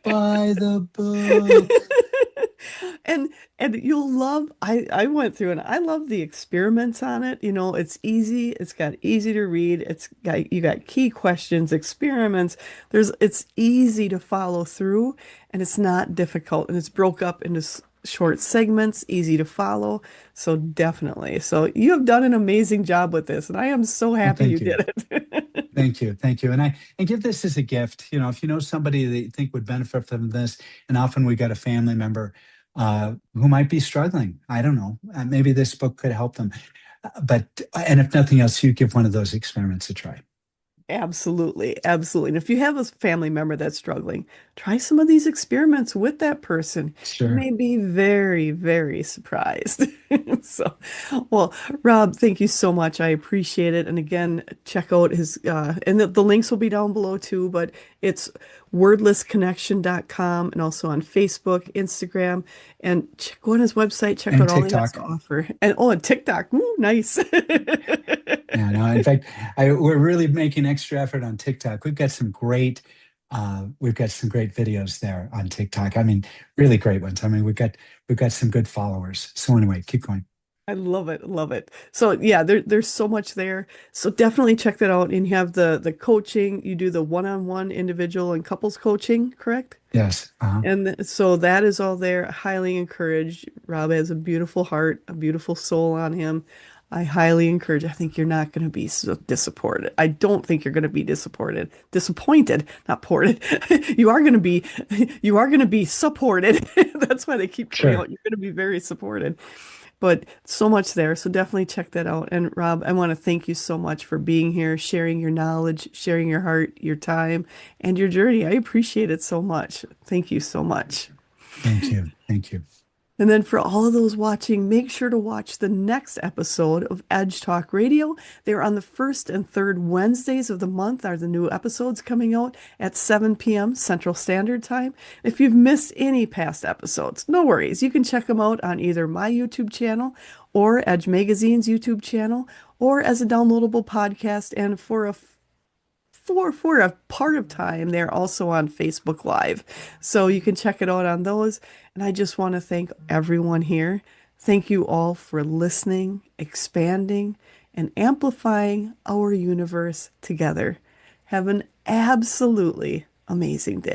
Buy the book. And you'll love I went through and I love the experiments on it. It's easy, it's got easy to read, you got key questions, experiments. It's easy to follow through and it's not difficult and it's broke up into short segments, easy to follow. So definitely. So you have done an amazing job with this and I am so Well, happy you thank you. did it. Thank you. Thank you. And give this as a gift. If you know somebody that you think would benefit from this, and often we got a family member who might be struggling. I don't know. Maybe this book could help them. And if nothing else, you give one of those experiments a try. Absolutely, absolutely. And if you have a family member that's struggling, try some of these experiments with that person. You Sure. may be very, very surprised. So, well, Rob, thank you so much. I appreciate it. And again, check out and the links will be down below too, but it's wordlessconnection.com and also on Facebook, Instagram, and go on his website, check And out all he has to TikTok. offer. And TikTok. Ooh, nice. Yeah, no, in fact, we're really making extra effort on TikTok. We've got some great videos there on TikTok. I mean, really great ones. I mean, we've got some good followers. So anyway, keep going. I love it, love it. So yeah, there's so much there. So definitely check that out. And you have the coaching. You do the one-on-one individual and couples coaching, correct? Yes. And so that is all there. Highly encouraged. Rob has a beautiful heart, a beautiful soul on him. I highly encourage. I think you're not going to be so disappointed. I don't think you're going to be disappointed, not ported. You are going to be, you are going to be supported. That's why they keep coming Sure. out. You're going to be very supported. But so much there. So definitely check that out. And Rob, I want to thank you so much for being here, sharing your knowledge, sharing your heart, your time, and your journey. I appreciate it so much. Thank you so much. Thank you. Thank you. And then for all of those watching, make sure to watch the next episode of Edge Talk Radio. They're on the first and third Wednesdays of the month are the new episodes coming out at 7 p.m. Central Standard Time. If you've missed any past episodes, no worries. You can check them out on either my YouTube channel or Edge Magazine's YouTube channel or as a downloadable podcast. And for a part of time, they're also on Facebook Live. So you can check it out on those. And I just want to thank everyone here. Thank you all for listening, expanding, and amplifying our universe together. Have an absolutely amazing day.